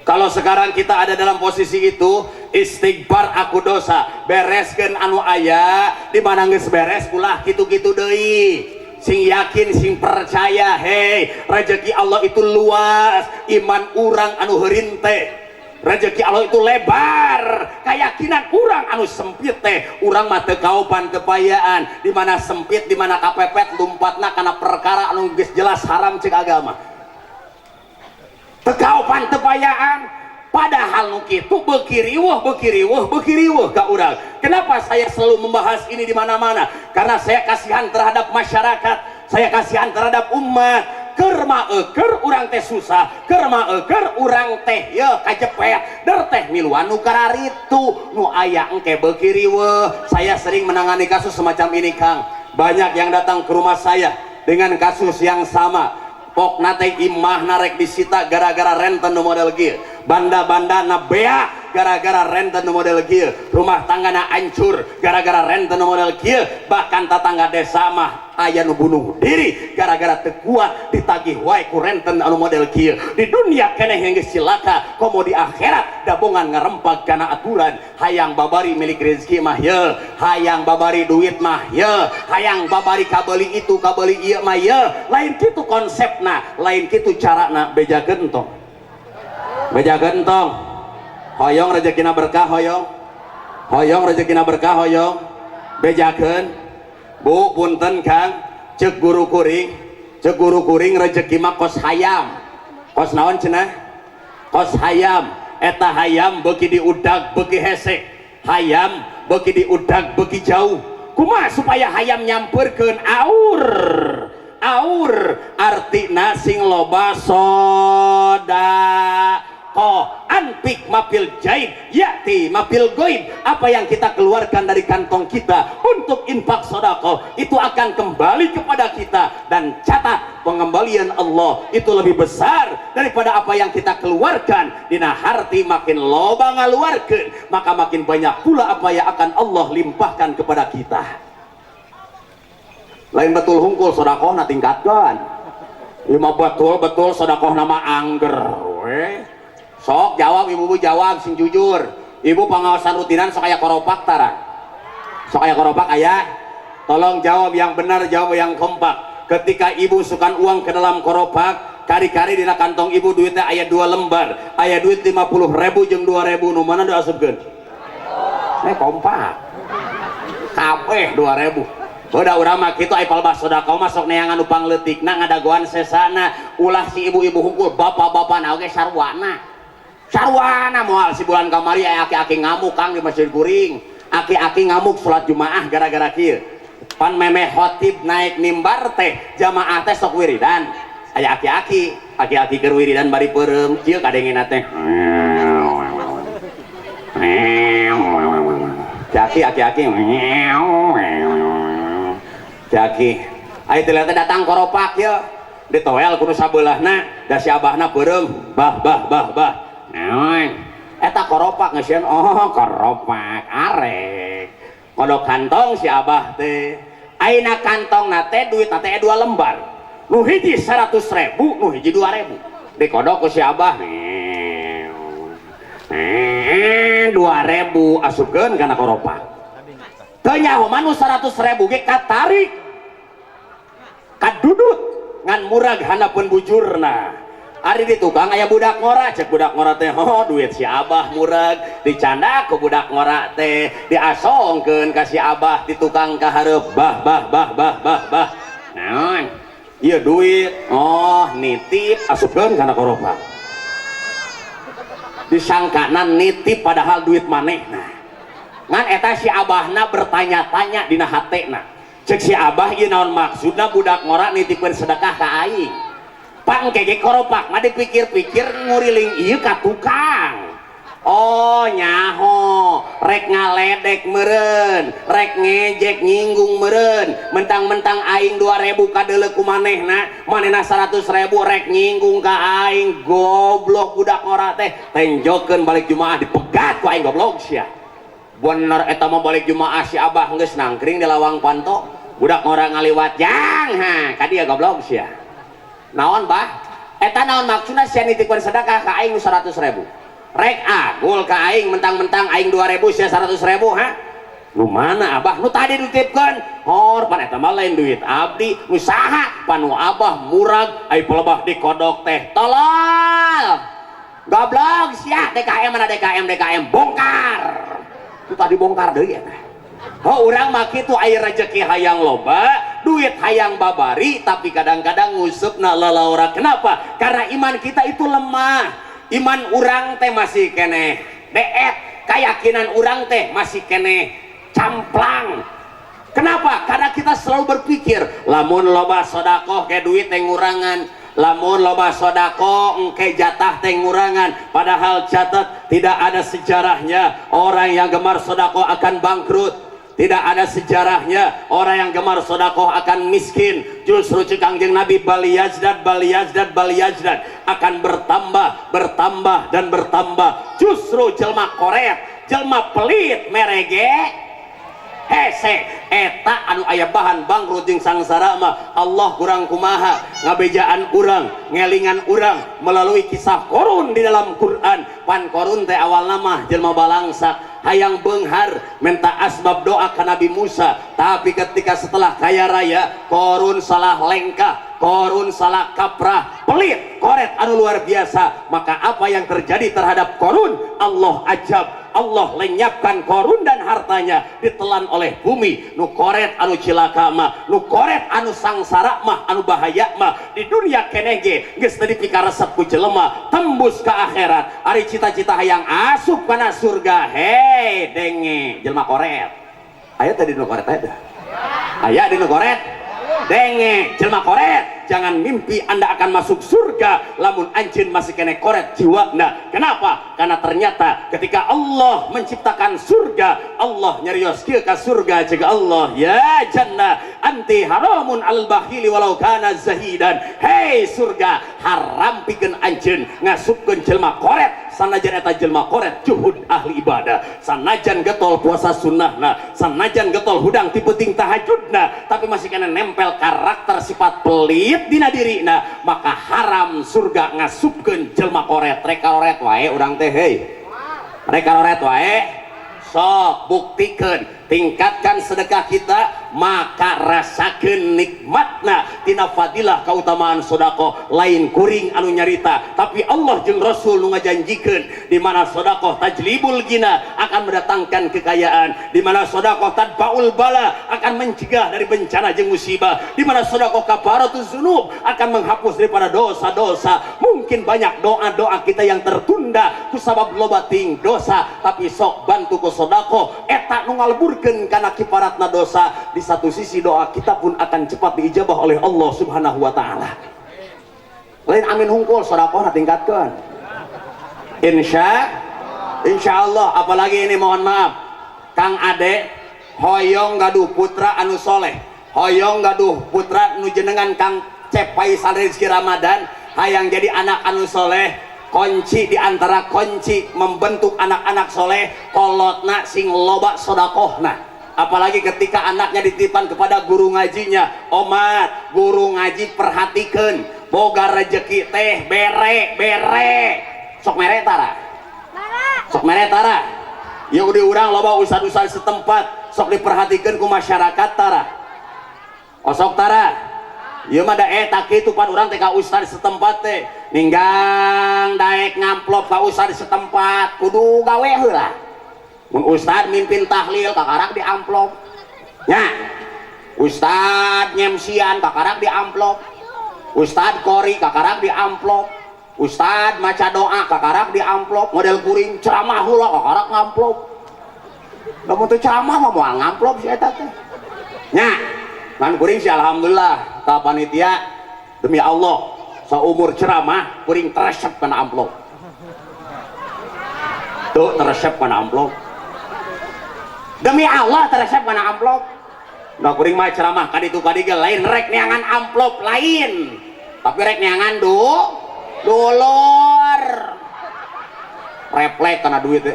Kalau sekarang kita ada dalam posisi itu, istighfar aku dosa, bereskeun anu aya, di mana geus beres ulah kitu-kitu deui. Sing yakin, sing percaya, hei, rezeki Allah itu luas, iman urang anu heureun teh. Rezeki Allah itu lebar, keyakinan urang anu sempit teh, urang mah teu kaopan kepayaan, di mana sempit, di mana kapepet lumpatna kana perkara anu geus jelas haram ceuk agama. Tekaupan tepayaan padahal nu kitu beuki riweuh ka urang. Kenapa saya selalu membahas ini di mana-mana? Karena saya kasihan terhadap masyarakat, saya kasihan terhadap umat. Keur maeukeur urang teh susah, keur maeukeur urang teh yeuh kajepet, der teh miluan nu kararitu nu aya engke beuki riweuh. Saya sering menangani kasus semacam ini Kang. Banyak yang datang ke rumah saya dengan kasus yang sama. pok nate imah narek disita gara-gara renten nu model kieu, banda-banda na bea gara-gara renten nu model kieu, rumah tangga na hancur gara-gara renten nu model kieu, bahkan tetangga desa mah aya nu bunuh diri gara-gara teu kuat ditagih wae ku renten anu model kieu. Di dunia keneh yang geus cilaka, komo di akhirat dabongan ngarempag kana aturan. Hayang babari milik rezeki mah ye, hayang babari duit mah ye, hayang babari kabeli itu kabeli ieu mah ye. Lain kitu konsepna, lain kitu carana. Beja gentong, beja gentong, hoyong rezekina berkah, hoyong hoyong rezekina berkah, hoyong bejakeun. Bu punten Kang, cek guru kuring rezeki mah kos hayam, kos naon cenah, kos hayam. Eta hayam beuki diudag beuki hese, hayam beuki diudag beuki jauh. Kumaha supaya hayam nyamperkeun aur, aur artina sing loba sodaqoh, anpik mapil jaid yakti mapil goib. Apa yang kita keluarkan dari kantong kita untuk infak sodaqoh itu akan kembali kepada kita, dan catat pengembalian Allah itu lebih besar daripada apa yang kita keluarkan. Dina harti makin loba ngaluarkeun, maka makin banyak pula apa yang akan Allah limpahkan kepada kita. Lain betul hungkul sodaqoh na tingkatkan, lima betul sodaqoh nama angger we. Sok jawab ibu jawab sing jujur. Ibu pengawasan rutinan sok aya koropak tara, sok aya koropak aya. Tolong jawab yang benar, jawab yang kompak. Ketika ibu sukan uang ke dalam koropak, kari-kari dina kantong ibu duitnya aya 2 lembar, aya duit 50.000 jeung 2.000, nu mana diasupkeun? Kompak kabeh 2.000. Udah urang mah kitu ai palbas sodaqoh mah sok neangan nu pangleutikna ngadagoan sesana. Ulah si ibu-ibu hungkul bapak-bapana oge sarwana moal si bulan kamari aya aki-aki ngamuk Kang di masjid kuring. Aki-aki ngamuk salat Jumaah gara-gara kieu. Pan memeh khotib naik mimbar teh jamaah teh sok wiridan. Aya aki-aki keur wiridan bari peureum kieu kadengena teh. Aki-aki Jaki, ayo ternyata datang koropak ya, ditoel kudu sabeulahna, da si abahna peureum, bah. Naon? Eta koropak ngeusieun, oh koropak, arek. Kodok kantong si abah teh, ayeuna kantongna teh duit teh 2 lembar, nu hiji 100.000, nu hiji 2.000. Dikodok ku si abah, 2.000 asupkeun kana koropak. Teu nyaho manu 100.000 ge katarik kadudut ngan murag hanapeun bujurna. Ari di tukang aya budak ngora, cek budak ngora teh oh duit si abah murag, dicandak ke budak ngora teh, diasongkeun ka si abah di tukang ka hareup, bah. Naon? Ieu duit, oh nitip asupkeun kana koropak. Disangkana nitip padahal duit manehna. Ngan eta si abahna bertanya-tanya dina hatena, cek si abah ieu naon maksudna budak ngora nitipkeun sedekah ka aing. Pangkege koropak mah dipikir-pikir nguriling ieu ka tukang. Oh nyaho rek ngaledek meureun, rek ngejek nyinggung meureun, mentang-mentang aing 2.000 kadeuleu ku manehna, manehna 100.000 rek nyinggung ka aing. Goblok budak ngora teh, tenjokeun balik Jumaah dipegat ku aing goblok sia. Bener eta mah balik Jumaah si abah geus nangkring di lawang panto, budak ngora ngaliwat jang ha ka dieu goblok sia. Naon bah? Eta naon maksudna sia nitipkeun sedekah ka aing 100.000. Rek agul ka aing mentang-mentang aing 2.000 sia 100.000 ha? Nu mana abah? Nu tadi dititipkeun. Hor pan eta mah lain duit abdi, nu saha? Panu abah murag ai pelebah dikodok teh. Tolol. Goblok sia DKM mana DKM bongkar. Itu tadi bongkar deui eta. Oh urang mah kitu aya rezeki hayang loba, duit hayang babari, tapi kadang-kadang ngusupna lalaura. Kenapa? Karena iman kita itu lemah. Iman urang teh masih keneh deet, keyakinan urang teh masih keneh camplang. Kenapa? Karena kita selalu berpikir lamun loba sodaqoh ke duit teh ngurangan, lamun loba sodaqoh engke jatah teh ngurangan. Padahal catat tidak ada sejarahnya orang yang gemar sodaqoh akan bangkrut. Tidak ada sejarahnya orang yang gemar sodakoh akan miskin. Justru cek Kangjeng Nabi baliyazdad akan bertambah dan bertambah. Justru jelma koret, jelma pelit merege hese eta anu aya bahan bangkrut jeung sangsara mah Allah kurang kumaha ngabejaan urang ngelingan urang melalui kisah Korun di dalam Quran. Pan Korun teh awalna mah jelma balangsa hayang beunghar minta asbab doa ke Nabi Musa, tapi ketika setelah kaya raya Korun salah lengkah, Korun salah kaprah, pelit koret anu luar biasa. Maka apa yang terjadi terhadap Korun? Allah ajab, Allah lenyapkan Korun dan hartanya ditelan oleh bumi. Nu koret anu cilaka mah, nu koret anu sangsara mah, anu bahaya mah di dunia kenege geus teu dipikaresep ku jelema tembus ke akhirat. Ari cita-cita hayang asup kana surga, hei denge jelema koret. Aya tadi nu koret ada. Aya di nu koret. Denge jelma koret, jangan mimpi Anda akan masuk surga lamun anjeun masih kene koret jiwana. Kenapa? Karena ternyata ketika Allah menciptakan surga, Allah nyarios kieu ka surga cega Allah, ya jannah anti haramun al bakhili walau kana zahidan. Hei surga, haram pikeun anjeun ngasupkeun jelma koret, sanajan eta jelma koret juhud ahli ibadah, sanajan getol puasa sunnahna, sanajan getol hudang tipeting tahajudna, tapi masih kena nempel karakter sifat pelit dina dirina, maka haram surga ngasupkeun jelma koret. Rek karoret wae urang teh heuy, rek karoret wae sok buktikeun, tingkatkan sedekah kita, maka rasakeun nikmatna tina fadilah kautamaan sedekah. Lain kuring anu nyarita, tapi Allah jeung Rasul nu ngajanjikeun di mana sedekah tajlibul gina akan mendatangkan kekayaan, di mana sedekah tadfaul bala akan mencegah dari bencana jeung musibah, di mana sedekah kafaratuz dzunub akan menghapus daripada dosa-dosa. Mungkin banyak doa-doa kita yang tertunda kusabab loba ting dosa, tapi sok bantu ku sedekah eta nu ngaleburkeun kana kifaratna dosa. Di satu sisi doa kita pun akan cepat diijabah oleh Allah Subhanahu wa taala. Lain amin hungkul sedekah tingkatkeun. Insya Allah. Apalagi ini mohon maaf Kang Ade hoyong gaduh putra anu soleh, hoyong gaduh putra nu jenengan Kang Cepai Rizki Ramadan hayang jadi anak anu soleh. Kunci diantara kunci membentuk anak-anak soleh kolotna sing loba sodakohna. Apalagi ketika anaknya dititipkan kepada guru ngajinya, omat guru ngaji perhatikan boga rezeki teh bere sok mere tara, sok mere tara ya udah urang loba ustad-ustad setempat sok diperhatikan ku masyarakat tara, osok tara ya mah da eta kitu pan urang teh ka ustad setempat teh ninggang daek ngamplop ka ustad setempat kudu gawe heula. Mun ustad mimpin tahlil kakarak di amplop nya, ustad nyemsian kakarak di amplop, ustad kori kakarak di amplop, ustad maca doa kakarak di amplop, model kuring ceramah heula kakarak ngamplop. Lamun teu ceramah mah moal ngamplop si eta teh nya. Kan kuring sih alhamdulillah ka panitia demi Allah saumur ceramah kuring teresep kana amplop tuh, teresep kana amplop demi Allah teresep kana amplop. Nah kuring mah ceramah kaditu kadiga lain rek neangan amplop lain, tapi rek neangan dulur refleks kana duit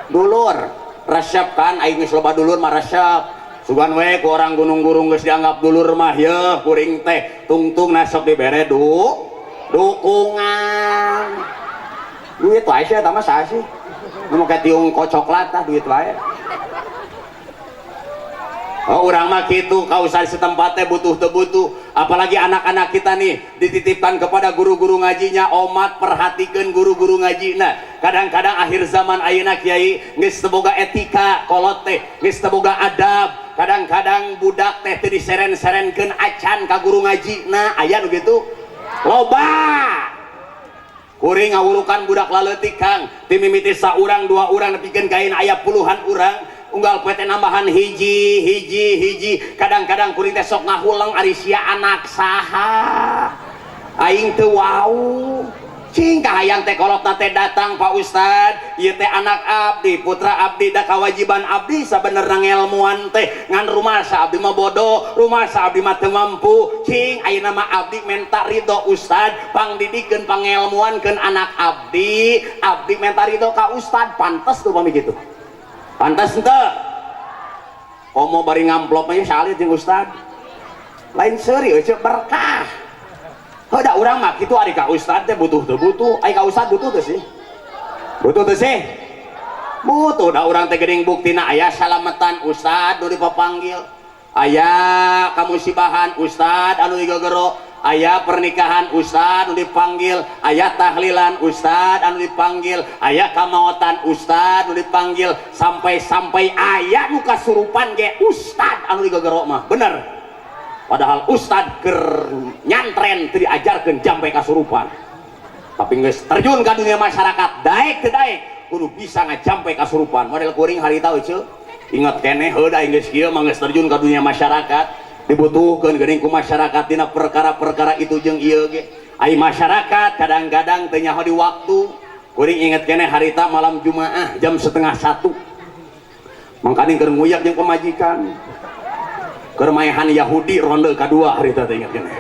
dulur resep kan aing geus loba dulur mah resep sugan we ku orang gunung gurung geus dianggap dulur mah ye kuring teh tungtung nasok dibere dukungan duit wae sih eta mah saha sih nu make tiung kocoklat tah duit wae. Oh urang mah kitu ka usah setempat teh butuh teu butuh, apalagi anak-anak kita nih dititipkan kepada guru-guru ngajinya, omat perhatikeun guru-guru ngajina. Kadang-kadang akhir zaman ayeuna kiai geus teu boga etika kolot teh, geus teu boga adab. Kadang-kadang budak teh teu diseren-serenkeun acan ka guru ngajina, aya nu kitu loba. Kuring ngawurukan budak laleutik Kang, ti mimiti saurang dua urang nepikeun kain aya puluhan urang, unggal PT nambahan hiji. Kadang-kadang kuring teh sok ngahulang ari sia anak saha aing teu wau cing kahayang teh kolot teh datang Pak Ustad ieu teh anak abdi putra abdi da kewajiban abdi sabenerna ngelmuan teh ngan rumah sa abdi mah bodoh rumah sa abdi mah teu mampu cing ayeuna mah abdi menta ridho Ustad pangdidikeun pangelmuankeun anak abdi abdi menta ridho ka Ustad pantes tuh pami kitu pantes henteu komo bari ngamplop mah salit jeung Ustad lain seuri eueuh berkah heuda urang mah kitu ari ka Ustad teh butuh teu butuh ai ka Ustad butuh teu sih butuh teu sih butuh da urang teh geuning buktina aya salametan Ustad nu dipapanggil aya kamusibahan Ustad anu digegero aya pernikahan Ustad anu dipanggil aya tahlilan Ustad anu dipanggil aya kamaotan Ustad anu dipanggil sampai aya nu kasurupan ge Ustad anu digegero mah bener padahal Ustad ker nyantren teu diajarkeun jampe kasurupan tapi geus terjun ka dunia masyarakat daek teu daek kudu bisa ngajampe kasurupan model kuring harita eueuh ingat keneh heuda geus kieu mah geus terjun ka dunia masyarakat dibutuhkeun geuning ku masyarakat dina perkara-perkara itu jeung ieu ge ai masyarakat kadang-kadang teu nyaho di waktu kuring inget keneh harita malam Jumaah jam 12:30 mangkani keur nguyak jeung pemajikan kermaihan Yahudi ronde kedua harita teh ingat keneh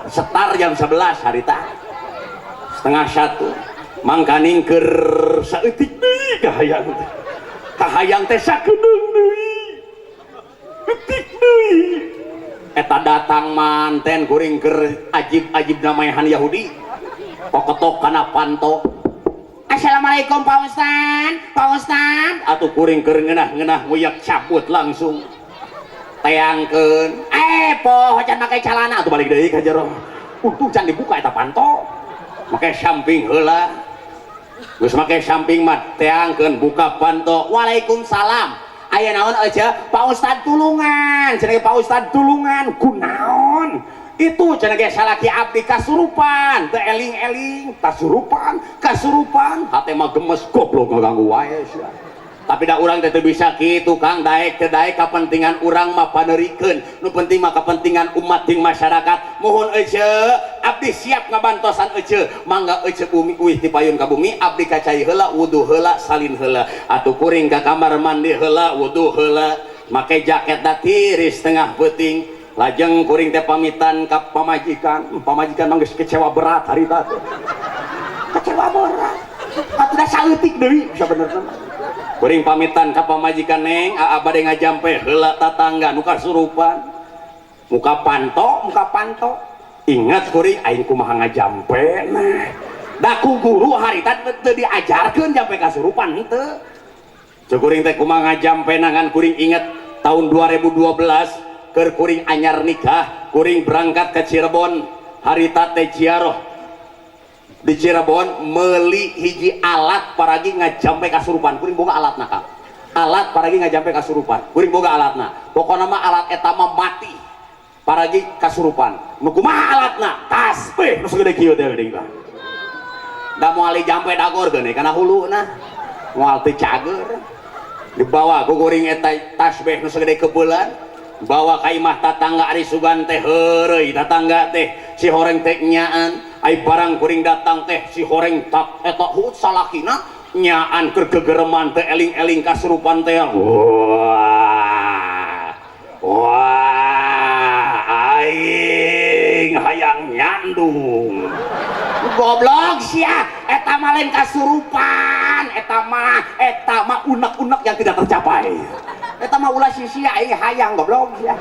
setar jam 11 harita 12:30 mangkaning keur saeutik deui kahayang teh sakedeung deui eutik deui eta datang manten kuring keur ajib-ajib namaihan Yahudi koketok kana panto Assalamualaikum Pak Ustad atuh kuring keur ngeunah-ngeunah nguyak cabut langsung teangkeun poh can make calana atuh balik deui ka jero untung can dibuka eta panto make samping heula geus make samping mah teangkeun buka panto Waalaikumsalam aya naon aja Pak Ustad tulungan cenah Pak Ustad tulungan kunaon itu cenah ge salaki abdi kasurupan teu eling-eling kasurupan hate mah gemes goblok ngaganggu wae sia tapi da urang teh teu bisa kitu Kang daek teu daek kapentingan urang mah paneurikeun nu penting mah kapentingan umat jeung masyarakat mohon eueuh abdi siap ngabantosan eueuh mangga eueuh bumi uih ti payun ka bumi abdi kacai heula wudu heula salin heula atuh kuring ka kamar mandi heula wudu heula make jaket da tiris tengah peuting lajeng kuring teh pamitan ka pamajikan mah geus kecewa berat harita teh kecewa berat atuh da saeutik deui sabenerna kuring pamitan ka pamajikan neng aa bade ngajampe heula tatangga nu kasurupan muka panto ingat kuring aing kumaha ngajampe nah da ku guru harita teu diajarkeun jampe kasurupan henteu ceuk kuring teh kumaha ngajampe nangan kuring inget tahun 2012 keur kuring anyar nikah kuring berangkat ke Cirebon harita teh ziarah di Cirebon meuli hiji alat paragi ngajampe kasurupan kuring boga alatna Kang alat paragi ngajampe kasurupan kuring boga alatna pokona mah alat eta mah mati paragi kasurupan nu kumaha alatna tasbih nu segede kieu teh geuning Kang da moal jampe dagor geuneh kana huluna moal teu cager dibawa ku kuring eta tasbih nu segede keubelan bawa ka imah tatangga ari sugan teh heureuy tatangga teh si horeng teh nyaan ai barang kuring datang teh si horeng tak eta hut salakina nyaan keur gegereman teh eling-eling kasurupan teh wah aing hayang nyandung goblok sia eta mah lain kasurupan eta mah unek-unek yang tidak tercapai eta mah ulah sia aing hayang goblok sia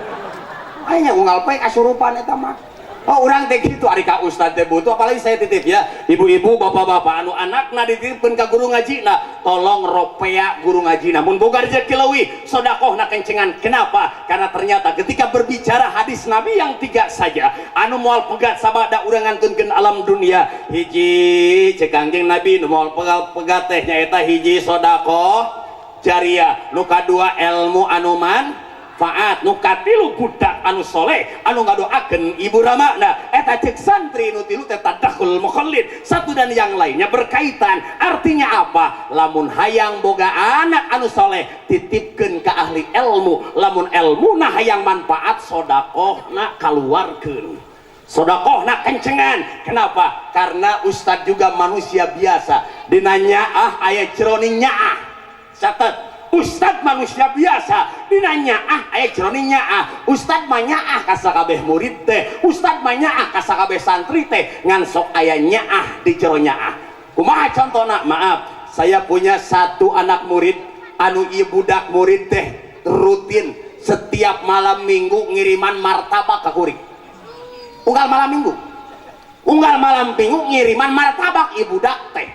aya unggal poe kasurupan eta mah oh urang teh kitu ari ka Ustad teh butuh apalagi saya titip ya ibu-ibu bapak-bapak anu anakna dititipkeun ka guru ngajina tolong ropea guru ngajina mun boga rezeki leuwih sedekahna kencengan kenapa karena ternyata ketika berbicara hadis Nabi yang 3 saja anu moal pegat sabada urang ngantunkeun alam dunia hiji cek Kangjeng Nabi nu moal pegat teh nyaeta hiji sedekah jariah nu kadua ilmu anu manfaat nu katilu budak anu soleh anu ngadoakeun ibu ramana eta cek santri nu tilu teh tadakhul mukhallid satu dan yang lainnya berkaitan artinya apa lamun hayang boga anak anu soleh titipkeun ka ahli ilmu lamun ilmuna hayang manfaat sedekahna kaluarkeun sodakoh nak kencengan. Kenapa? Karena ustad juga manusia biasa, dinanya ayat ceroning nyaah. Catat, ustad manusia biasa, dinanya ayat ceroning nyaah. Ustad mah nyaah ka sakabeh murid teh, ustad mah nyaah ka sakabeh santri teh, ngan sok aya nyaah di jero nyaah. Kumaha contohna? Maaf, saya punya satu anak murid anu ieu budak murid teh rutin setiap malam minggu ngiriman martabak ka kuring. Unggal malam minggu ngiriman martabak ibu dak teh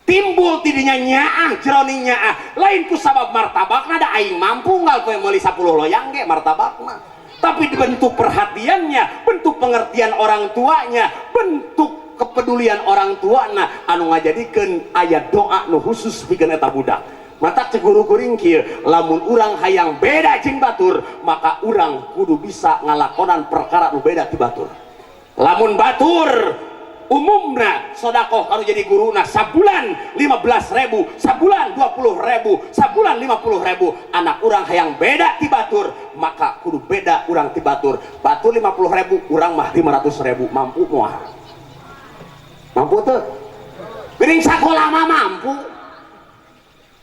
timbul tidinya nyaah jeroning nyaah lain ku sabab martabak ada aing mampu unggal poe meuli 10 loyang ge martabak mah, tapi bentuk perhatiannya, bentuk pengertian orang tuanya, bentuk kepedulian orang tua anu ngajadikeun aya doa nu khusus pikeun eta budak. Mata ceguru kuring kieu, lamun urang hayang beda jeung batur, maka urang kudu bisa ngalakonan perkara nu beda ti batur. Lamun batur umumna sodakoh kalau jadi guruna sabulan 15.000, sabulan 20.000, sabulan 50.000. Anak urang hayang beda ti batur, maka kudu beda urang ti batur. Batur 50.000, urang mah 500.000, mampu moal. Mampu teu? Geuning sakola mah mampu.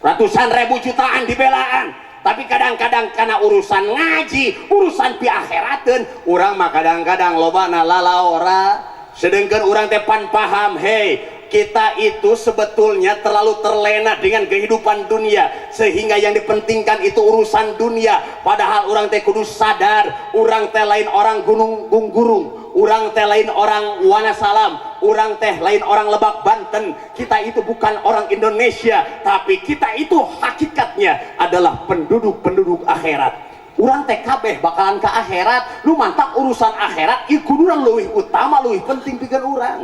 Ratusan ribu jutaan dibelaan, tapi kadang-kadang karena urusan ngaji, urusan pi akhirateun, urang mah kadang-kadang lobana lalaora, sedangkan urang teh pan paham, hei, kita itu sebetulnya terlalu terlena dengan kehidupan dunia, sehingga yang dipentingkan itu urusan dunia. Padahal urang teh kudu sadar, urang teh lain orang gunung gurung, urang teh lain orang Wonosalam, urang teh lain orang Lebak Banten. Kita itu bukan orang Indonesia, tapi kita itu hakikatnya adalah penduduk-penduduk akhirat. Urang teh kabeh bakalan ke akhirat, lu mantap urusan akhirat ieu kuduna leuwih utama, leuwih penting pikeun urang.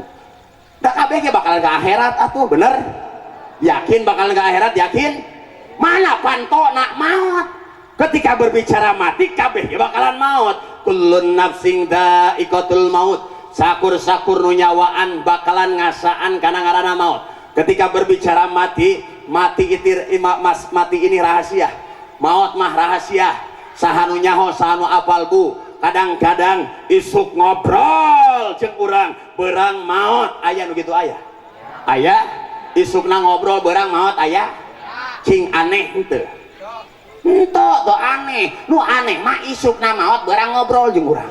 Da kabeh ge bakalan ke akhirat atuh, bener? Yakin bakalan ke akhirat? Yakin? Mana pantona maut? Ketika berbicara mati kabeh ge bakalan maut. Kullun nafsin dha'iqatul maut. Sakur-sakur nu nyawaan bakalan ngasaan kana ngaranna maut. Ketika berbicara mati, mati ini rahasia. Maut mah rahasia. Sahanu nyaho sahanu apal bu. Kadang-kadang isuk ngobrol jeung urang beurang maut aya nu kitu aya. Aya isukna ngobrol beurang maut aya. Cing aneh henteu. Henteu teu aneh. Nu aneh mah isukna maut beurang ngobrol jeung urang.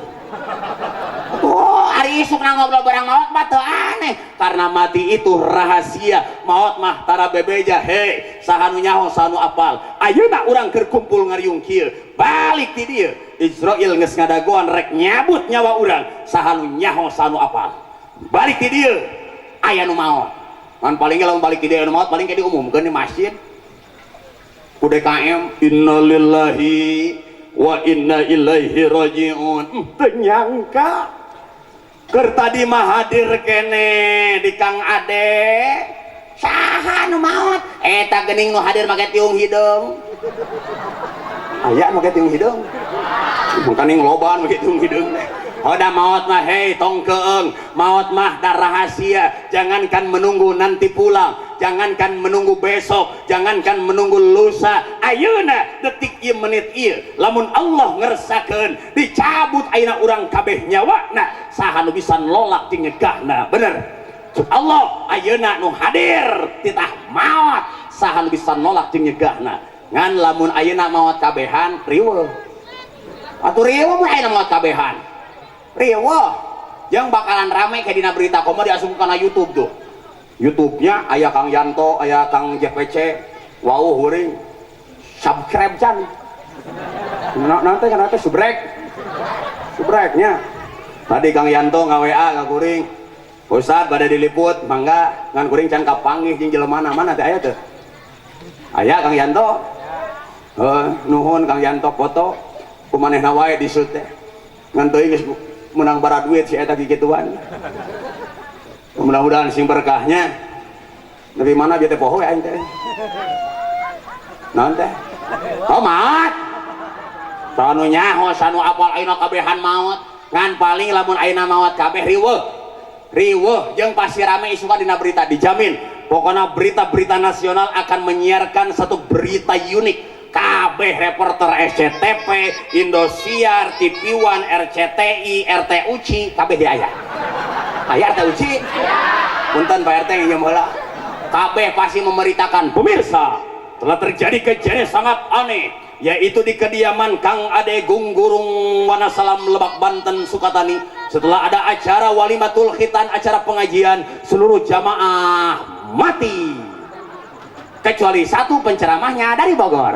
Oh, ari isukna ngobrol barang maut mah teu aneh, karena mati itu rahasia. Maut mah tara bebeja, hei, sahanu nyaho sahanu apal. Ayeuna urang keur kumpul ngariung kieu, balik ti dieu. Israil geus ngadagoan rek nyabut nyawa urang, sahanu nyaho sahanu apal. Balik ti dieu, aya nu maot. Kan paling lamun balik ti dieu anu maot paling ge diumumkeun di masjid. Ku DKM innalillahi wa inna ilaihi rajiun. Ternyangka keur tadi mah hadir kene di Kang Ade. Saha nu maot? Eta geuning nu hadir make tiung hidung. Aya make tiung hidung. Makaning loban make tiung hidung. Hoda maot mah hei tong keeng, maot mah da rahasia. Jangankan menunggu nanti pulang, jangankan menunggu besok, jangankan menunggu lusa. Ayeuna detik ieu menit ieu lamun Allah ngersakeun dicabut ayeuna urang kabeh nyawana, saha nu bisa nolak jeung nyegahna? Bener. Allah ayeuna nu hadir titah maot, saha nu bisa nolak jeung nyegahna? Ngan lamun ayeuna maot kabehan riweuh. Atuh riweuh mun ayeuna maot kabehan. Riweuh yang bakalan rame kayak dina berita komo diasupkeun kana YouTube tuh. YouTube-nya aya Kang Yanto, aya Kang JPC. Wow, huring. Subscribe can. Nanti kan nanti subreknya. Tadi Kang Yanto nga-WA ka kuring. Ustad bade diliput, mangga ngan kuring can kapanggih jeung jelemana mana teh aya teh? Aya Kang Yanto. Nuhun Kang Yanto foto. Kumanehna wae di shoot teh. Ngan teuing geus menang bara duit si eta gigituan. Mudah-mudahan sing berkahnya lebih mana bieu teh poho aing teh. Naon teh? Tomat. Sanu nyaho sanu apal ayeuna kabehan maot. Ngan paling lamun ayeuna maot kabeh riweuh. Riweuh jeung pasti rame isukan dina berita dijamin. Pokoknya berita-berita nasional akan menyiarkan satu berita unik, kabeh reporter SCTP, Indosiar, TV One, RCTI, RTUCI, kabeh dia aya. Aya RTUCI? Punten Pak RT yang heula. Kabeh pasti memberitakan pemirsa, telah terjadi kejadian sangat aneh, yaitu di kediaman Kang Ade Gurung Wanasalam Lebak Banten Sukatani. Setelah ada acara walimatul khitan, acara pengajian, seluruh jamaah mati kecuali satu penceramahnya dari Bogor.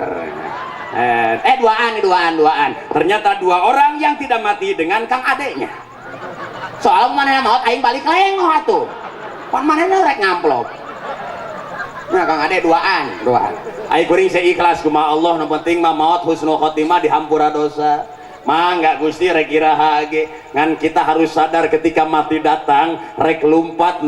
Duaan. Ternyata 2 orang yang tidak mati dengan Kang Adenya. Soal mana maut aing balik lengoh atuh. Pan manehna rek ngamplop. Nah Kang Ade duaan. Aing kuring seikhlas kumaha Allah, nu penting mah maut husnul khotimah dihampura dosa. Mangga Gusti rek iraha ge ngan kita harus sadar ketika mati datang rek lumpat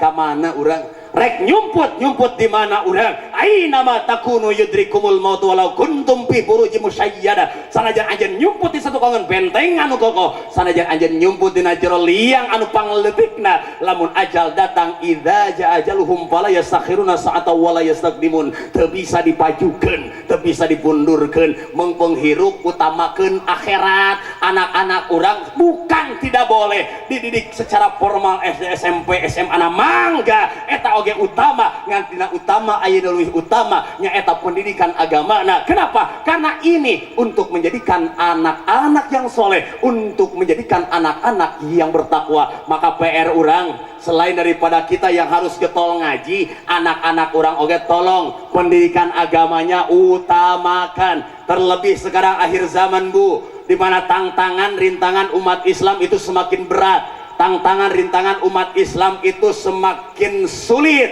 ka mana urang, rek nyumput di mana urang. Aina ma takunu yudrikumul maut walau kuntum fi burujin musyayyada. Sanajan anjeun nyumput di satu kangen benteng anu kokoh, sanajan anjeun nyumput dina jero liang anu pangleutikna, lamun ajal datang idza jaa ajaluhum fala yastakhiruna sa'ata wala yastaqdimun. Teu bisa dipajukeun, teu bisa dipundurkeun, mengpenghirup utamakeun akhirat. Anak-anak urang bukan tidak boleh dididik secara formal SD, SMP, SMA na mangga eta oge utama, ngan tina utama aya leuwih utama nyaeta pendidikan agama. Nah, kenapa? Karena ini untuk menjadikan anak-anak yang soleh, untuk menjadikan anak-anak yang bertakwa. Maka PR orang selain daripada kita yang harus getol ngaji, anak-anak orang oge tolong pendidikan agamanya utamakan. Terlebih sekarang akhir zaman Bu, di mana tantangan rintangan umat Islam itu semakin berat, tantangan rintangan umat Islam itu semakin sulit,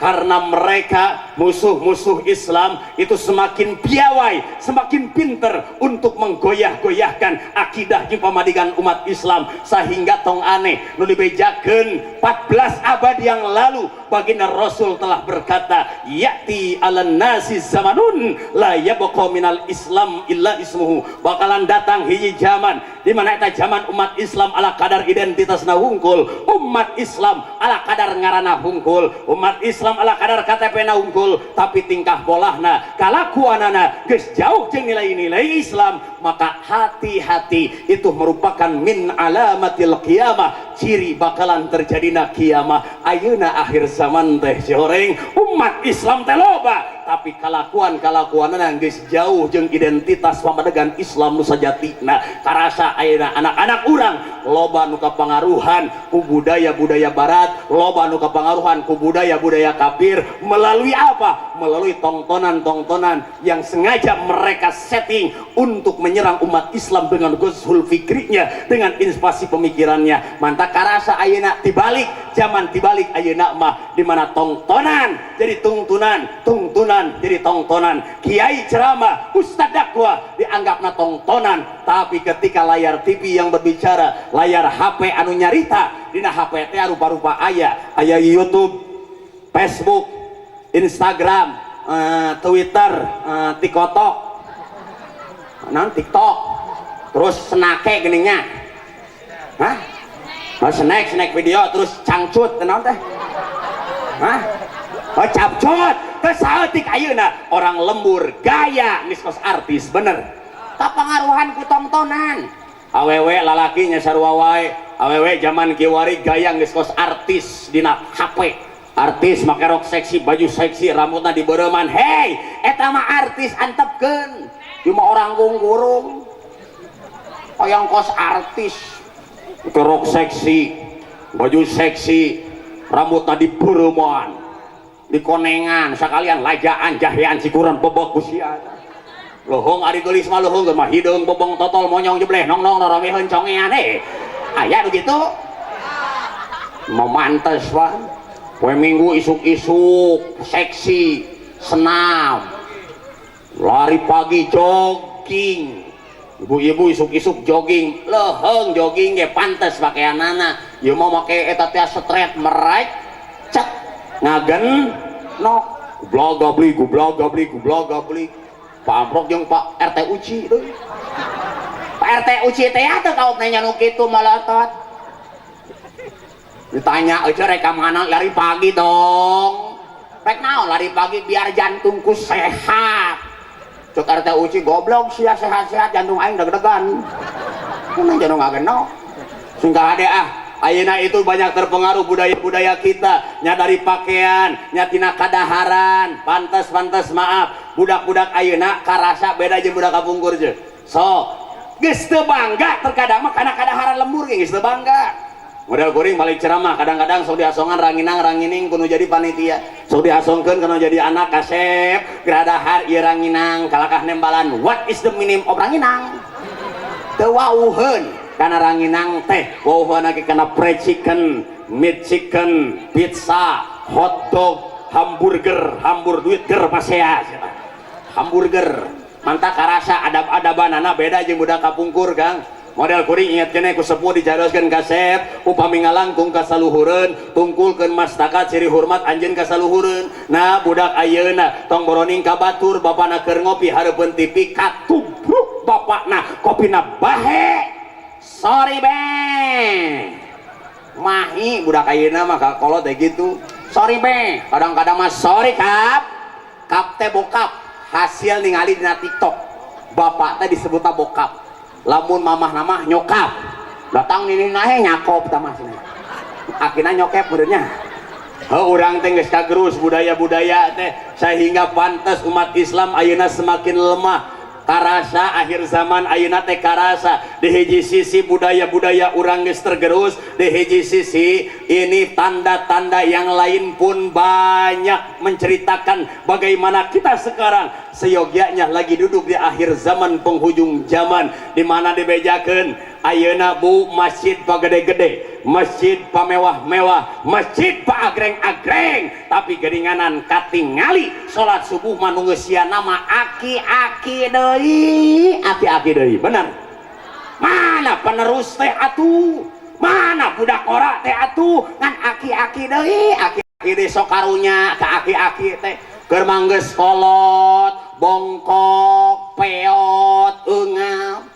karena mereka musuh-musuh Islam itu semakin piawai, semakin pinter untuk menggoyah-goyahkan akidah jeung pamadigan umat Islam, sehingga tong aneh nu dibejakeun 14 abad yang lalu baginda Rasul telah berkata, ya'ti 'alan nasi zamanun la yabqa minal Islam illa ismuhu. Bakalan datang hiji zaman di mana eta zaman umat Islam ala kadar identitasna hungkul, umat Islam ala kadar ngaranna hungkul, umat Islam ala kadar KTP na unggul, tapi tingkah polahna, kalakuanana geus jauh jeung nilai-nilai Islam. Maka hati-hati, itu merupakan min alamatil qiyamah, ciri bakalan terjadina kiamah. Ayeuna akhir zaman teh joreng umat Islam teh loba, tapi kalakuan-kalakuanana geus jauh jeung identitas pamadegan Islam nu sajatina. Karasa ayeuna anak-anak urang loba nu kapangaruhan ku budaya-budaya barat, loba nu kapangaruhan ku budaya-budaya kafir. Melalui apa? Melalui tontonan-tontonan yang sengaja mereka setting untuk menyerang umat Islam dengan ghazul fikrinya, dengan inspirasi pemikirannya. Mantap karasa ayeuna tibalik zaman, tibalik ayeuna mah di mana tontonan jadi tungtunan jadi tontonan, kiai ceramah, ustad dakwah dianggapna tontonan. Tapi ketika layar TV yang berbicara, layar HP anu nyarita, dina HP teh rupa-rupa aya YouTube, Facebook, Instagram, Twitter, TikTok, TikTok, terus snake geningnya, snack video, terus cangcut, kenapa teh? Capcut, terus saeutik ayeuna orang lembur gaya niskos artis bener. Kapangaruhan ku tontonan. Awewe lalaki nya sarua wae, awewe zaman kiwari gaya niskos artis dina HP. Artis make rok seksi, baju seksi, rambutna dibeureman. Hei, eta mah artis antepkeun. Cuma orang gungkurung. Hoyong kos artis. Rok seksi, baju seksi, rambutna dibeureman. Dikonengan sekalian lajaan jahian sikuran bebek kusian. Lohong ari geulis mah lohong mah hideung bobong totol monyong jebleh nong rameheun congean aya nu kitu. Mau mantes wae. Poe Minggu isuk-isuk seksi, senam. Lari pagi jogging. Ibu-ibu isuk-isuk jogging, leuheung jogging ge pantes pakaianana. Ieu mah make eta teh straight merek cet ngagen nok gublog gabli Pak Amprok jeung Pak RT Uci deui. Pak RT Uci teh teu kaupna nya nu kitu malotot. Ditanya aja rek mana lari pagi dong. Rek naon lari pagi biar jantungku sehat. cek RT uci goblok sia sehat-sehat jantung aing deg-degan kunaon jantung ngageno singkah ade ayeuna itu banyak terpengaruh budaya-budaya kita nya dari pakaian nya tina kadaharan pantes maaf budak-budak ayeuna karasa beda jeung budak kapungkur je so geus teu bangga terkadang mah kana kadaharan lembur ge geus teu bangga model kuring balik ceramah kadang-kadang sok diasongan rangining kudu jadi panitia sok diasongkeun kana jadi anak kasep gradahar ieu ranginang kalakah nembalan what is the meaning of ranginang teu wauheun kana ranginang teh wauheun lagi kana fried chicken meat chicken pizza hot dog hamburger duit ger pasea hamburger mantap karasa adab-adabanana beda jeung budak kapungkur Kang model kuring ingat kene ku sepuh dijaroskeun kasep upami ngalangkung ka saluhureun tungkulkeun mastaka ciri hormat anjeun ka saluhureun nah budak ayeuna tong boroning ka batur bapana keur ngopi hareupeun TV katubruk bapakna kopina bahe sorry be mahi budak ayeuna mah kakolot teh gitu sorry be kadang-kadang mah sorry kap teh bokap hasil ningali dina TikTok bapak teh disebutna bokap lamun mamah nama nyokap datang ini nahe nyakop tamasnya akhirnya nyokep benernya urang teh geus kagerus budaya-budaya teh sehingga pantas umat Islam ayeuna semakin lemah karasa akhir zaman ayeuna teh karasa di hiji sisi budaya-budaya urang geus tergerus di hiji sisi ini tanda-tanda yang lain pun banyak menceritakan bagaimana kita sekarang seyogyanya lagi duduk di akhir zaman penghujung zaman di mana dibejakeun ayeuna bu masjid pagede-gede masjid pamewah-mewah masjid pa agreng-agreng tapi geringanan katingali salat subuh manu geus sia nama aki-aki deui bener mana penerus teh atuh mana budak ora teh atuh ngan aki-aki deui aki-aki deui sok karunya ka aki-aki teh keur manggeus kolot bongkok peot eungap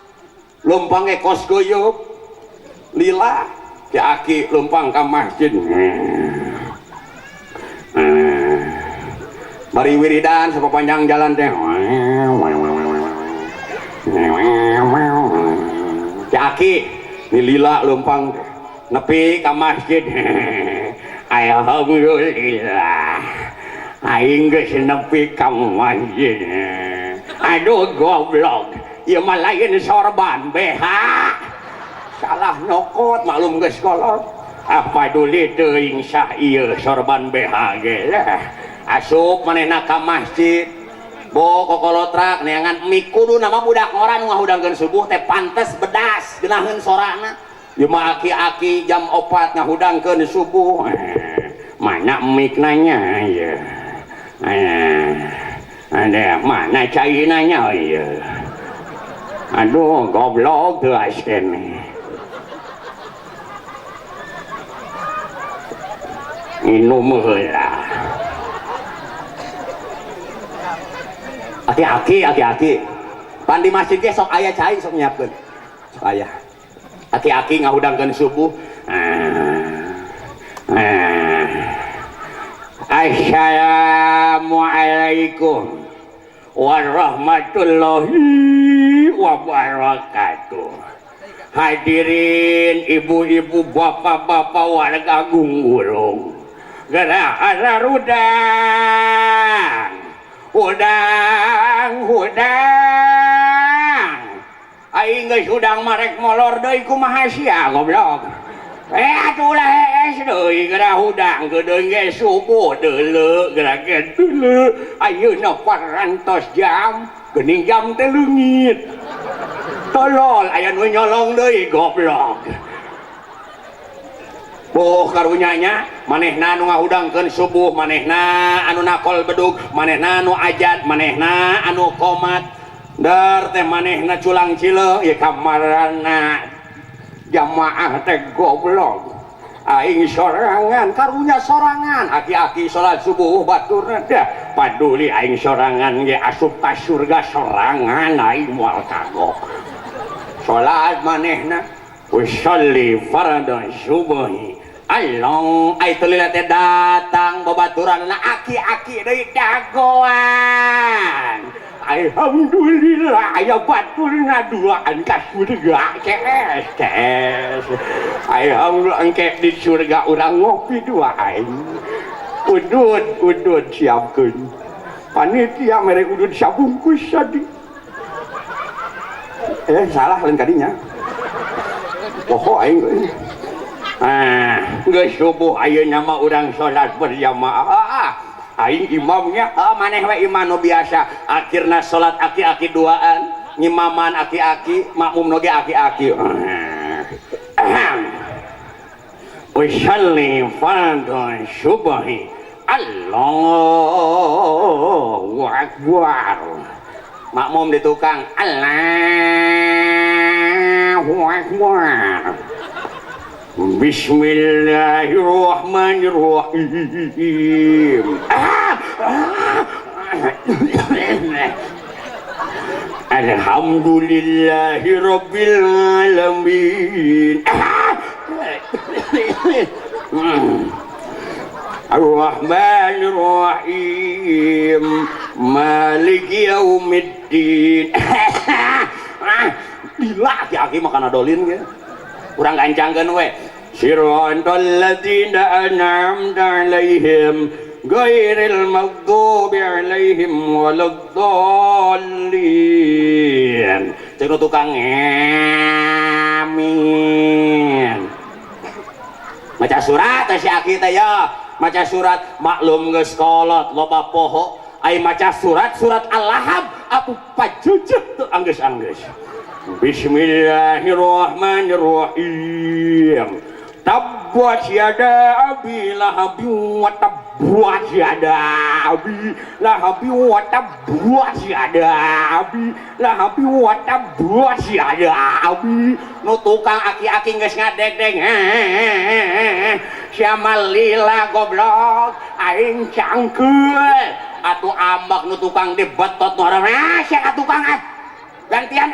lumpang ke kos goyok lila ki aki lumpang ka masjid bari wiridan sapanjang jalan teh ki aki ni lila lumpang nepi ka masjid alhamdulillah aing geus nepi ka masjid aduh goblok ieu mah lain sorban BH salah nyokot maklum geus kolot apa duli teuing sah ieu sorban BH ge lah asup manehna ka masjid bo kokolotrak neangan mik kudu nama budak orang nu ngahudangkeun subuh teh pantes bedas geunaheun sorana ieu mah aki-aki jam 4 ngahudangkeun subuh mana mik nanya ieu ada mana cai nanya ieu aduh goblok tuh asken minum heula aki-aki pan di masjid ge sok aya cai sok nyiapkeun sok aya aki-aki ngahudangkeun subuh assalamualaikum warahmatullahi wabarakatuh. Hadirin ibu-ibu bapak-bapak warga Gunggulung gerahana hudang aing geus hudang marek molor deui kumaha sia goblok atulah deui gerah hudang geudeung ge subuh deuleu gerah ge deuleu ayeuna parantos jam geuning jam teh leungit tolol aya nu nyolong deui goblok boh karunyanya manehna nu ngahudangkeun subuh manehna anu nakol bedug manehna nu ajad manehna anu qomat dar teh manehna culang cileu ieu kamarana jamaah teh goblok aing sorangan karunya sorangan aki-aki salat subuh baturna dah paduli aing sorangan ge asup ka surga sorangan aing moal kagok salat manehna usolli fardhu subuhi Allah ai tulila teh datang babaturanna aki-aki deui dagoan alhamdulillah aya batur ngaduaan ka surga kes alhamdulillah engke di surga urang ngopi duaan udud siapkeun panitia mere udud sabungkus tadi salah lain kadinya poho aing geus subuh ayeuna mah urang salat berjamaah aing imamnya maneh we imam nu biasa akhirna salat aki-aki duaan ngimaman aki-aki makmum ge aki-aki usalli fardhu subhi Allahu akbar makmum di tukang Allahu akbar Bismillahirrahmanirrahim Alhamdulillahirabbil alamin Ar-Rahmanir-Rahim Maliki Yaumiddin Bila aki-aki makan adolin ya kurang gancangkeun we siratal ladzina an'amta 'alaihim ghairil maghdubi 'alaihim waladdallin cek tukang amin maca surat si aki teh ya maca surat maklum geus kolot loba poho ai maca surat Al-Lahab apu pajujuk teu anggeus Bismillahirrahmanirrahim Tabbat yada abi lahabi wa tabbat yada abi lahabi wa tabbat yada abi lahabi wa tabbat yada abi nu tukang aki-aki geus ngadegdeng siamal lila goblok aing cangkeul atuh ambak nu tukang dibetot nu hareup sia tukang gantian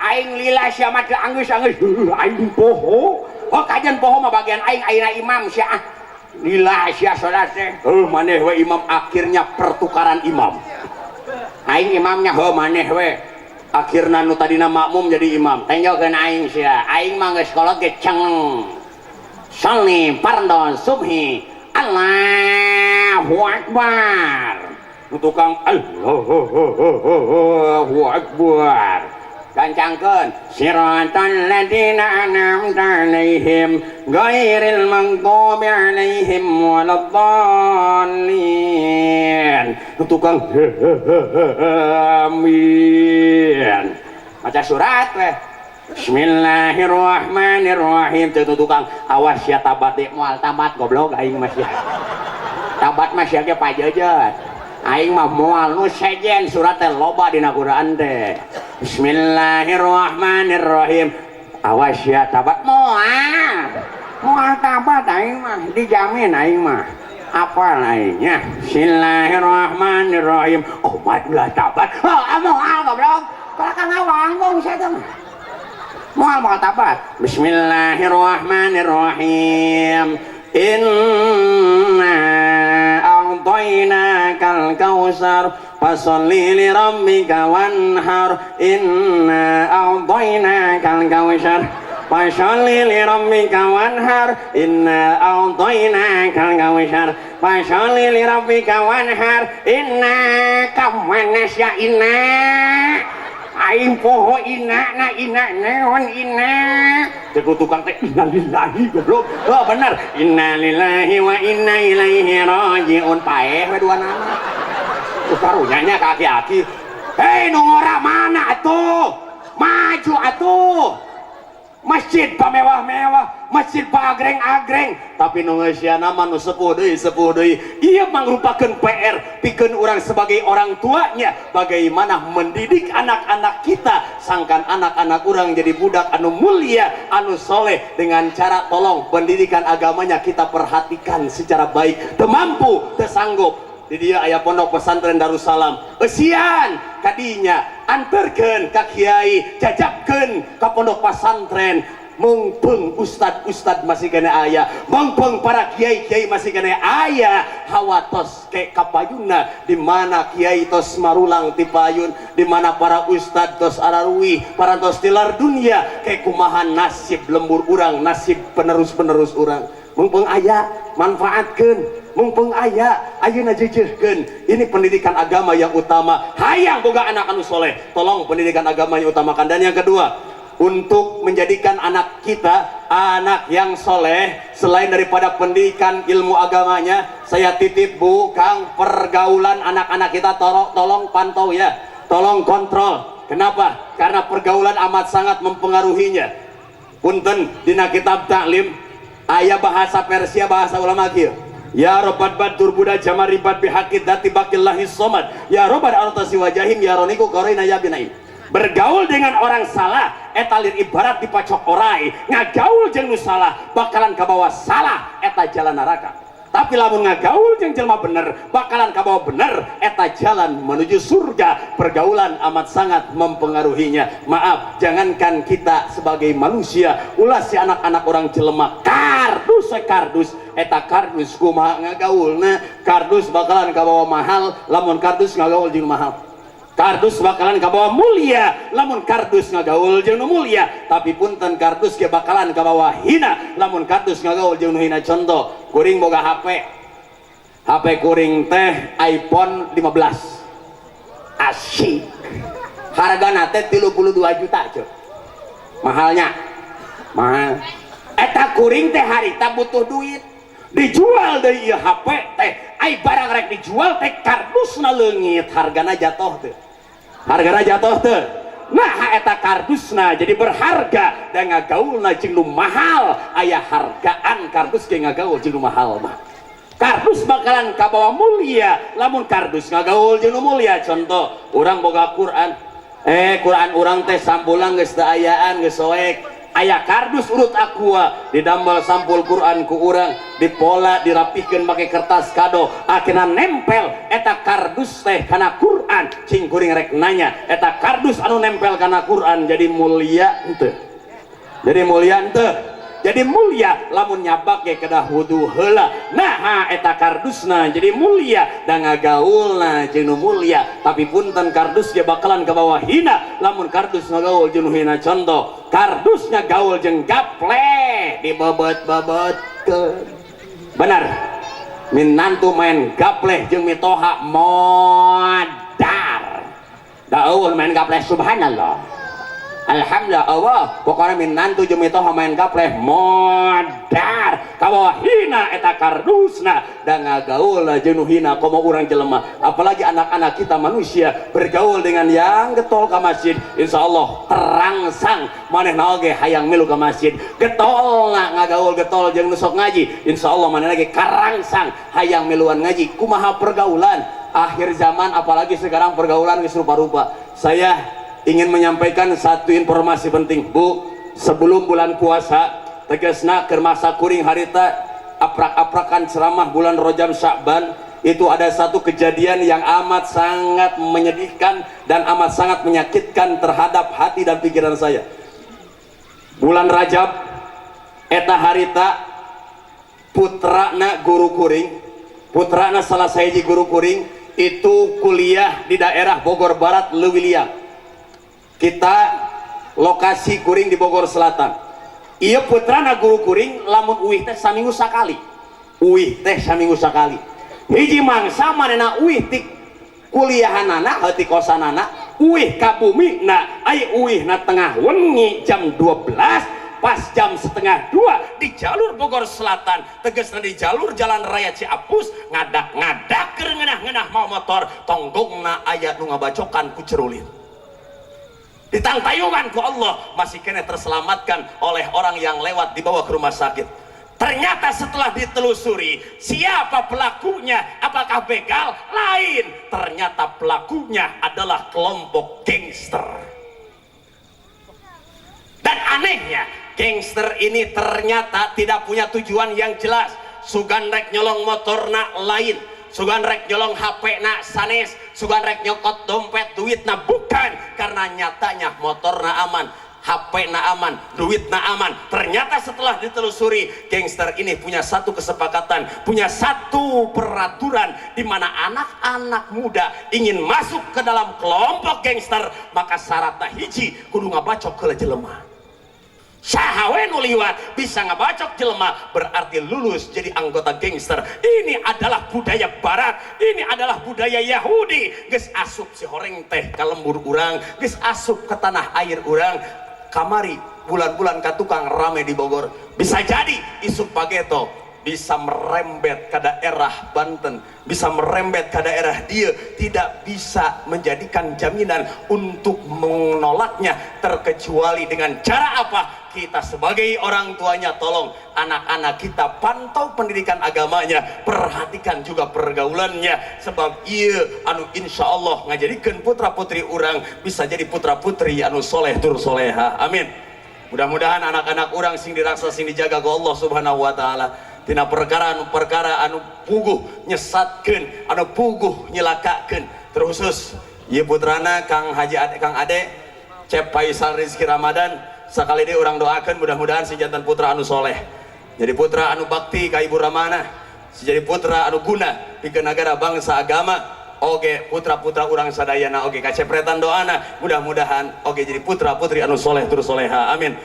aing lila sia mah teu anggeus-anggeus aing poho kajian poho mah bagian aing ayeuna imam sia lila sia salat teh maneh we imam akhirnya pertukaran imam aing imamnya maneh we akhirna nu tadina makmum jadi imam tenjokeun aing sia aing mah geus kolot ge ceng shalli fardhu subhi Allahu akbar nu tukang Allahu akbar gancangkeun siratal ladzina an'amta 'alaihim ghairil maghdubi 'alaihim waladdallin tukang amin maca surat we Bismillahirrahmanirrahim teu tukang awas ya tabat moal tabat goblok aing mah sia tabat mah sia ge pajejeut aing mah moal nu sejen surat teh loba dina Quran teh Bismillahirrahmanirrahim awas ya tabat moal tabat aing mah dijamin aing mah apal aingnya Bismillahirrahmanirrahim obat ulah tabat moal goblok kalau kan ngawanggung saya teh moal tabat Bismillahirrahmanirrahim Inna a'tainakal kautsar fasholli li rabbika wanhar Inna a'tainakal kautsar fasholli li rabbika wanhar Inna a'tainakal kautsar fasholli li rabbika wanhar Inna kamanas ya inna aing poho ina neon ina teku tukang teh innalillahi goblok bener innalillahi wa inna ilaihi rajiun paeh we dua nama karunyanya kaki-aki hei nu ngora mana atuh maju atuh masjid pamewah-mewah masjid pagreng-agreng tapi nu geusieuna mah nu sepuh deui ieu mangrupakeun PR pikeun urang sebagai orang tuanya bagaimana mendidik anak-anak kita sangkan anak-anak urang jadi budak anu mulia anu soleh dengan cara tolong pendidikan agamanya kita perhatikan secara baik teu mampu teu sanggup di dia aya pondok pesantren Darussalam eusian kadinya anterkeun ka kiai jajabkeun ka pondok pesantren mengpeng ustad masih kena aya, mengpeng para kiai masih kena aya, hawa tos ke kapayuna, di mana kiai tos marulang ti payun, di mana para ustad tos araruih, para tos tilar dunia, ke kumahan nasib lembur urang, nasib penerus urang. Mengpeng aya manfaatkan, mengpeng aya ayeuna jejehkeun. Ini pendidikan agama yang utama. Hayang boga anak anu soleh, tolong pendidikan agama yang utamakan. Dan yang kedua, untuk menjadikan anak kita anak yang soleh, selain daripada pendidikan ilmu agamanya, saya titip Bu Kang, pergaulan anak-anak kita tolong pantau ya, tolong kontrol. Kenapa? Karena pergaulan amat sangat mempengaruhinya. Punten dina kitab taklim aya bahasa Persia, bahasa ulama kieu. Ya robat badur buda jamar ribat bihaqid dati baqillahi somad. Ya robat artasi wajahim ya roniku korina ya binaim. Bergaul dengan orang salah eta lir ibarat dipacok orai, ngagaul jeung nu salah bakalan kabawa salah eta jalan neraka. Tapi lamun ngagaul jeung jelema bener bakalan kabawa bener eta jalan menuju surga. Pergaulan amat sangat mempengaruhinya. Maaf, jangankan kita sebagai manusia, ulah si anak-anak orang jelema kardus eta kardus kumaha ngagaulna, kardus bakalan kabawa mahal lamun kardus ngagaul jeung mahal. Kardus bakalan kabawa mulia lamun kardus ngagaul jeung nu mulia. Tapi punten kardus ge bakalan kabawa hina lamun kardus ngagaul jeung nu hina. Contoh, kuring boga HP kuring teh iPhone 15 asyik, hargana teh 32 juta cuy, mahalnya mahal. Eta kuring teh harita butuh duit, dijual dari ieu HP teh, ai barang rek dijual teh kardusna leungit, hargana jatuh teh. Nah eta kardusna jadi berharga dan ngagaulna jeung nu mahal. Aya hargaan kardus ge ngagaul jeung nu mahal mah. Kardus bakalan kabawa mulia lamun kardus ngagaul jeung nu mulia. Contoh, urang boga Quran. Quran urang teh sampulang geus teu ayaan, geus soek. Aya kardus urut aqua didambal sampul Quran ku urang, dipola dirapihkeun make kertas kado, akhirna nempel eta kardus teh kana Quran. Cing kuring rek nanya, eta kardus anu nempel kana Quran jadi mulia henteu? Jadi mulia lamun nyabak ge kedah wudu heula. Nah eta kardusna jadi mulia dan ngagaulna jeung nu mulia. Tapi punten kardus ge bakalan kabawa hina lamun kardus ngagaul jeung nu hina. Contoh, kardus ngagaul jeung gaple dibobot-bobotkeun. Benar, minantu main gapleh jeung mitoha modar. Daun main gapleh subhanallah. Alhamdulillah Allah, pokoknya minantu jeung mitoha main gapleh modar kabawa hina eta kardusna dan ngagaul jeung nu hina komo urang jelema. Apalagi anak-anak kita manusia bergaul dengan yang getol ka masjid, insyaallah terangsang manehna oge hayang milu ka masjid. Getolna ngagaul getol jeung nu sok ngaji, insyaallah manehna ge karangsang hayang miluan ngaji. Kumaha pergaulan akhir zaman, apalagi sekarang pergaulan geus rupa-rupa. Saya ingin menyampaikan satu informasi penting Bu, sebelum bulan puasa tegasna keur masa kuring harita aprak-aprakan ceramah bulan Rajab Sya'ban, itu ada satu kejadian yang amat sangat menyedihkan dan amat sangat menyakitkan terhadap hati dan pikiran saya. Bulan Rajab eta harita putrana guru kuring, putrana salah sahiji guru kuring itu kuliah di daerah Bogor Barat Leuwiliang. Kita lokasi kuring di Bogor Selatan. Iya putrana guru kuring lamun uih teh saminggu sakali. Hiji mangsa manehna uih ti kuliahanana heuti kosanana, uih ka bumina ai uihna tengah wengi jam 12, pas jam setengah 2 di jalur Bogor Selatan, tegasna di jalur Jalan Raya Ciapus, ngadak-ngadak keur ngeunah-ngeunah mau motor, tonggongna aya nu ngabacokan ku cerulin. Ditangtayungan ku Allah masih kena terselamatkan oleh orang yang lewat dibawa ke rumah sakit. Ternyata setelah ditelusuri siapa pelakunya, apakah begal? Lain, ternyata pelakunya adalah kelompok gangster. Dan anehnya gangster ini ternyata tidak punya tujuan yang jelas. Sugan rek nyolong motorna lain, sugan rek nyolong HP na sanes, sugan rek nyokot dompet duit na bukan, karena nyatanya motorna aman. HP na aman, duit na aman. Ternyata setelah ditelusuri, gangster ini punya satu kesepakatan, punya satu peraturan, di mana anak-anak muda ingin masuk ke dalam kelompok gangster, maka syaratnya hiji kudu ngabacok ke jelema. Sahawe nu liwat bisa ngabacok jelema berarti lulus jadi anggota gangster. Ini adalah budaya barat, ini adalah budaya Yahudi. Geus asup si horeng teh ka lembur urang, geus asup ke tanah air urang. Kamari bulan-bulan ka tukang rame di Bogor, bisa jadi isuk pageto bisa merembet ke daerah Banten, bisa merembet ke daerah dia, tidak bisa menjadikan jaminan untuk menolaknya, terkecuali dengan cara apa? Kita sebagai orang tuanya tolong anak-anak kita pantau pendidikan agamanya, perhatikan juga pergaulannya, sebab iya anu insya Allah ngajadikan putra putri orang bisa jadi putra putri anu soleh tur soleha, amin. Mudah-mudahan anak-anak orang sing diraksa sing dijaga ke Allah subhanahu wa ta'ala tina perkara anu puguh nyesatkeun, anu puguh nyelakakeun. Terkhusus ieu putrana Kang Haji Ade, Kang Ade Cep Faisal Rizki Ramadan, sakali dia orang doakan mudah-mudahan si jantan putra anu soleh, jadi putra anu bakti ka ibu ramana, jadi putra anu guna pikeun nagara bangsa agama. Oge putra-putra orang sadayana oge kacepretan doana, mudah-mudahan oge jadi putra-putri anu soleh terus soleha, amin.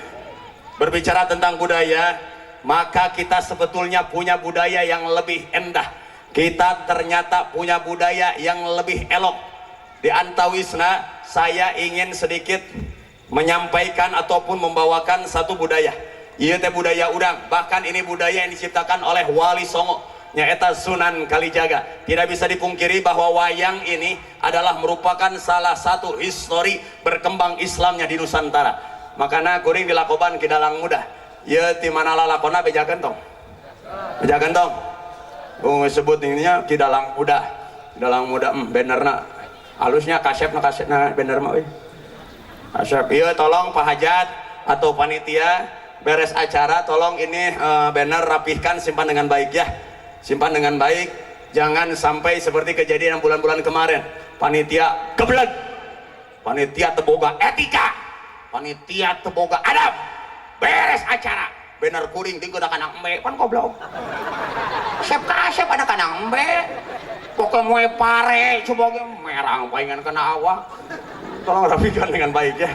Berbicara tentang budaya, maka kita sebetulnya punya budaya yang lebih endah. Kita ternyata punya budaya yang lebih elok. Di antawisna saya ingin sedikit menyampaikan ataupun membawakan satu budaya. Ieu teh budaya urang, bahkan ini budaya yang diciptakan oleh Wali Songo, nyaeta Sunan Kalijaga. Tidak bisa dipungkiri bahwa wayang ini adalah merupakan salah satu histori berkembang Islamnya di Nusantara. Makanya kuring dilakoban ke dalang muda. Ya ti mana lalakona bejakeun tong. Bejakeun tong. Sebut ininya ki dalang muda. Dalang muda benerna. Halusnya kasepna bener mah euy. Kasep ieu tolong Pak Hajat atau panitia beres acara tolong ini banner rapihkan, simpan dengan baik ya. Simpan dengan baik, jangan sampai seperti kejadian bulan-bulan kemarin. Panitia geblek, panitia teboga etika, panitia teboga adab. Beres acara, bener kuring tinggal anak embe, kan goblok. Sep kasep ada anak embe, pokoknya mau pare, coba merang palingan kena awak. Tolong rapikan dengan baik ya.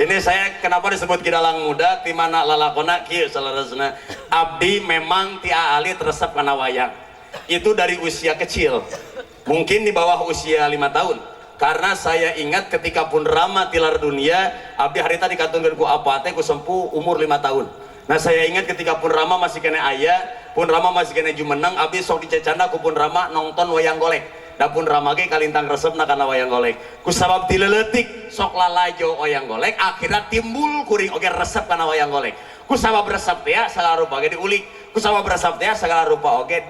Ini saya kenapa disebut kidalang muda, di mana lalakona kieu salarasna. Abdi memang tia alit resep kana wayang. Itu dari usia kecil. Mungkin di bawah usia 5 tahun. Karena saya ingat ketika pun Rama tilar dunia, abdi harita dikatungkeun ku apa teh ku sempu umur 5 tahun. Nah saya ingat ketika pun Rama masih kena ayah, pun Rama masih kena jumeneng, abdi sok dicecana ku pun Rama nonton wayang golek. Dapun ramage kalintang resepna kana wayang golek. Ku sabab dileletik sok lalajo wayang golek, akhirnya timbul kuring oge resep kana wayang golek. Ku sabab resep teh sagala rupa oge diulik. Ku sabab resep teh sagala rupa oge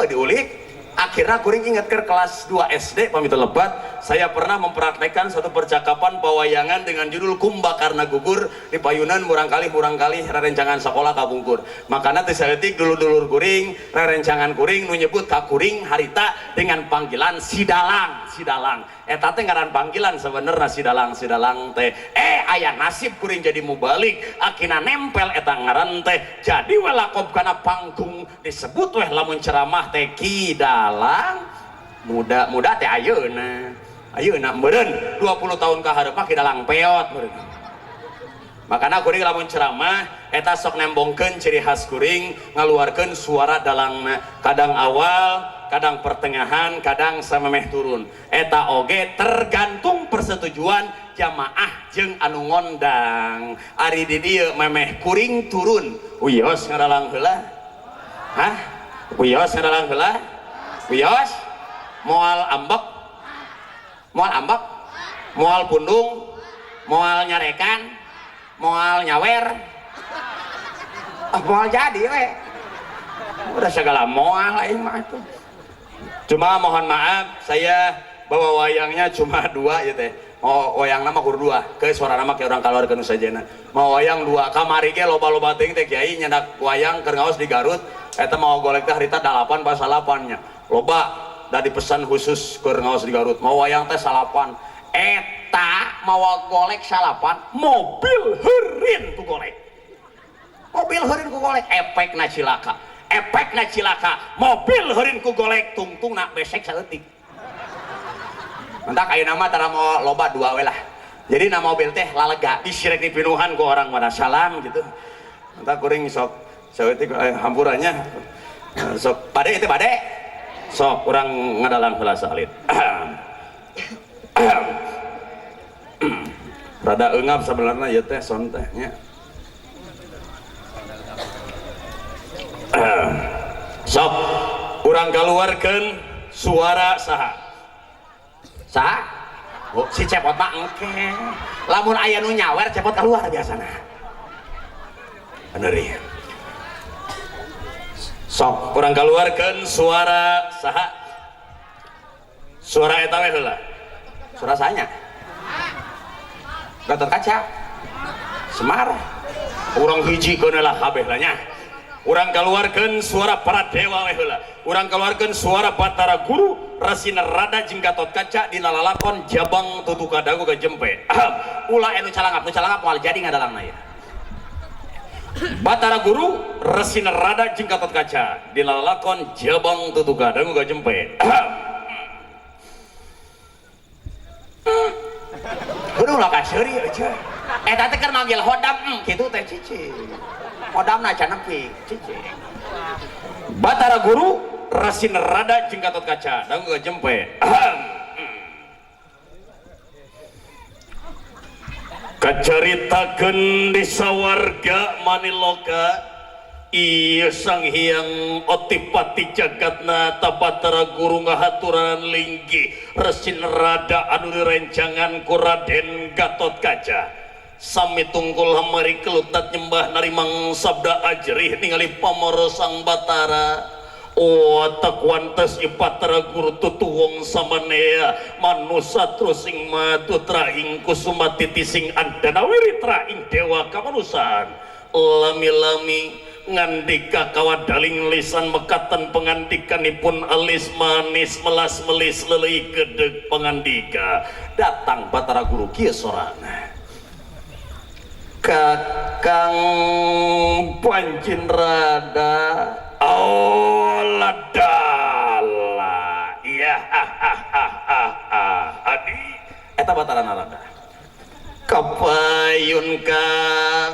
diulik. Akhirnya kuring ingat ke kelas 2 SD pamitu lebat, saya pernah mempraktekkan suatu percakapan pawayangan dengan judul Kumba Karena Gugur di payunan murang kali rerencangan sekolah kabungkur. Makanya tisaletik dulur-dulur kuring, rerencangan kuring nu nyebut ka kuring harita dengan panggilan sidalang. Eta teh ngaran panggilan sebenarnya sidalang teh. Aya nasib kuring jadi mubalik, akina nempel eta ngaran teh. Jadi we lakob kana panggung disebut weh lamun ceramah teh kidalang muda teh ayeuna meureun 20 tahun ka hareup kidalang peot meureun. Makanya kuring lamun ceramah eta sok nembongkeun ciri khas kuring, ngaluarkeun suara dalangna, kadang awal, kadang pertengahan, kadang samemeh turun. Eta oge tergantung persetujuan jamaah jeung anu ngondang. Ari di dieu memeh kuring turun, uyos ngadalang heula. Hah? Uyos ngadalang heula? Uyos? Moal ambek? Moal ambek? Moal pundung? Moal nyarekan? Moal nyawer? Moal jadi we. Udah segala moal aing mah itu. Cuma mohon maaf saya bawa wayangnya cuma 2 ya teh. Oh wayang nama kur 2 ke suara nama ke orang keluarga sajana. Mau wayang 2 kamari ge loba-loba teuing teh kiai nyendak wayang keur ngaos di Garut eta mau golek teh harita 8 pas 8 nya. Loba da dipesan khusus keur ngaos di Garut. Mau wayang teh 8. eta mawa golek salapan mobil heureun ku golek, mobil heureun ku golek, efekna cilaka mobil heureun ku golek tungtungna besek saeutik. Entak ayeuna mah tara mau loba dua we lah, jadi nama mobil teh lalega disirek di pinuhan ku orang pada salam gitu. Entak kuring sok saeutik hampurannya sok pade itu pade sok kurang ngadalang heula salid. Rada eungap sebenarnya ya teh son teh nya. Sok urang kaluarkeun suara saha? Saha? Oh, si cepot mah engke. Lamun aya nu nyawer cepot keluar biasana. Bener. Sok urang kaluarkeun suara saha? Suara eta we heula. Suara sanya. Gatot Kaca. Semar. Urang hiji keun lah kabeh lah nya. Urang kaluarkeun suara para dewa we heula. Urang kaluarkeun suara Batara Guru, Rasina Rada jeung Gatot Kaca dina lalakon Jabang Tutuka Dagu ka Jempe. Ulah anu calangap moal jadi ngadalangna ya. Batara Guru, Rasina Rada jeung Gatot Kaca dina lalakon Jabang Tutuka Dagu ka Jempe. Kudu ulah kaseuri aja. Eta teh keur manggil hodam kitu teh cicing. Hodamna can nepi cicing. Batara Guru, Rasina Rada jeung Gatot Kaca dagu ka Jempe. Kacaritakeun di sawarga Maniloka ieu Sang Hyang Otipati Jagatna Batara Guru ngahaturan linggih Rasina Rada anu direncangan ku Raden Gatot Kaca sami tunggul hamari kelutat nyembah narimang sabda ajrih ningali pamoro Sang Batara. Tak wantes Batara Guru tutuwong samanea manusa trusing matu traing kusuma titising andana wiritra ing dewa kamanusan lami-lami ngandika kawadaling lisan mekatan pengandikanipun alis manis melas melis lelei gedeg pengandika datang Batara Guru kieu sorana. Kakang Pancin Rada ladala iya adi eta Batara Narada kapayun kang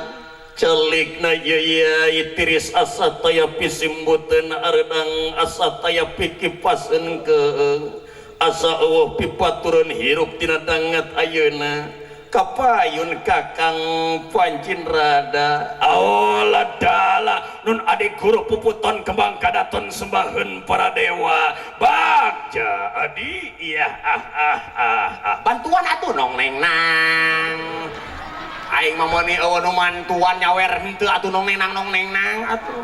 celikna yaya itiris asa taya pisimbuteun ardang asa taya pikipaseun keung asa eueuh pipaturun hirup tina dangat ayeuna kapayun Kakang Pancin Rada ladala nun adik guru puputon kembang kadaton sembaheun para dewa bagja adi iya bantuan atuh nong neng nang aing mamoni eueuh nu mantuan nyawer henteu atuh nong neng nang atuh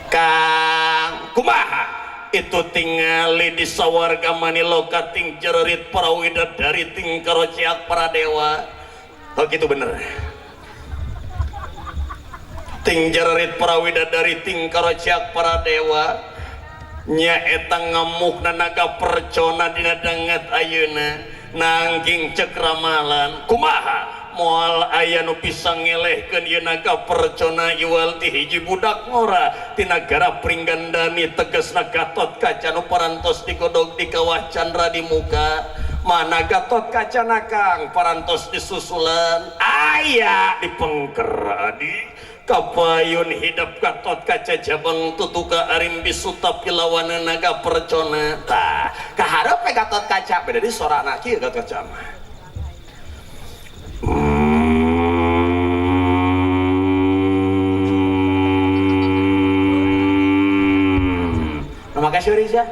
Kang kumaha itu tingali di sawarga Maniloka ting jererit para widadari ting karociak para dewa. Oh gitu bener. Ting jererit para widadari ting karociak para dewa nya eta ngamukna naga percona dina dangat ayeuna nangking cek ramalan kumaha moal aya nu bisa ngelehkeun ieu naga percona iwal ti hiji budak ngora ti nagara Pringgandani tegasna Gatot Kaca nu parantos digodog di kawah Candra di muka mana Gatot Kaca nakang parantos disusulan aya di pengker adi kapayun hidup Gatot Kaca Jabang Tutuka Arimbi Suta pilawana naga percona tah kaharep Gatot Kaca beda di sorana kieu Gatot Kaca mah makasih Riza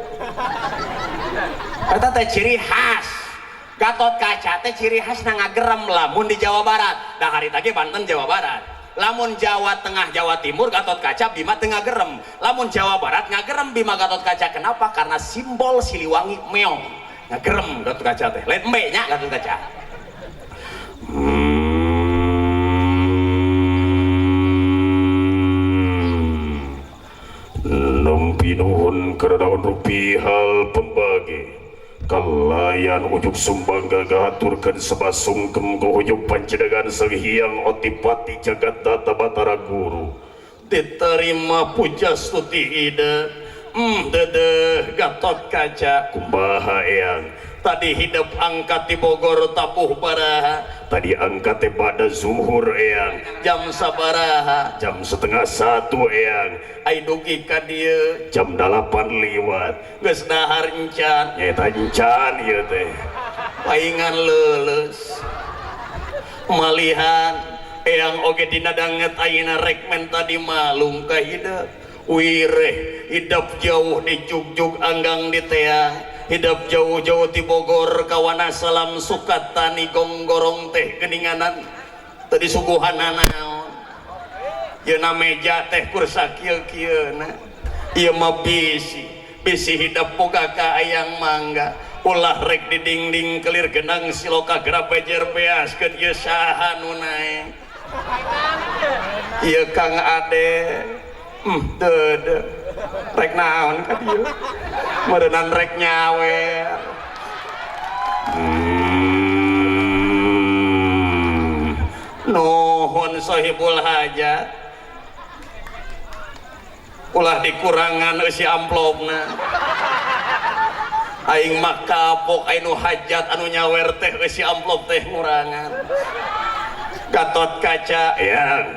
kata teh ciri khas Gatot Kaca teh ciri khas na ngagerem lamun di Jawa Barat dah hari tadi Banten Jawa Barat lamun Jawa Tengah Jawa Timur Gatot Kaca Bima tengah gerem lamun Jawa Barat ngagerem Bima Gatot Kaca kenapa karena simbol Siliwangi meong ngagerem Gatot Kaca teh lain embe nya Gatot Kaca Nampi nuhun keredaun rupi hal pembagi kalayan ujug sumbang gagaturkan sebasungkem ujug pancedegan senghiang otipati jagat data batara guru diterima puja stuti ide dede Gatot Kaca kumaha eyang tadi hidup angkat di Bogor tapuh baraha tadi angkat pada zuhur eyang jam sabaraha jam 12:30 eyang ai dugi ka dieu jam 8 liwat geus dahar encan nyata encan ieu teh paingan leuleus malihan eyang oge dina danget ayeuna rekmen tadi malung ka hidup wireh hidup jauh di jugjug anggang di teang hidup jauh-jauh di Bogor kawana salam sukat tani gonggorong teh geninganan tadi suguhan naon yeuna meja teh kursa kieu-kieuna ieu mah bisi hidup boga ka ayang mangga ulah rek di dingding kelir genang siloka gerap bejer beaskeun ieu saha nu nae ieu Kang Ade dede rek naon ka dieu meureunnan rek nyawer nuhun sahibul hajat ulah dikurangan eusi amplopna aing mah kapok anu hajat anu nyawer teh eusi amplop teh ngurangan Gatot Kaca eyang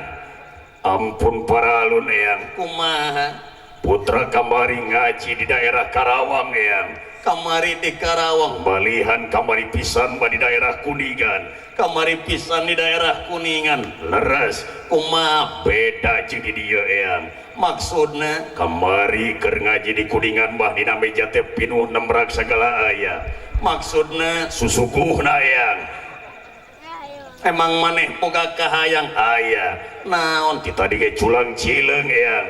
ampun paralun eyang kumaha putra kamari ngaji di daerah Karawang eyang kamari di Karawang balihan kamari pisan di daerah Kuningan kamari pisan di daerah Kuningan leres kumaha beda jeung di dieu eyang maksudna kamari keur ngaji di Kuningan mah dina meja teh pinuh nemrak sagala aya maksudna susuguhna eyang emang maneh boga kahayang aya naon kita dige culang cileung eyang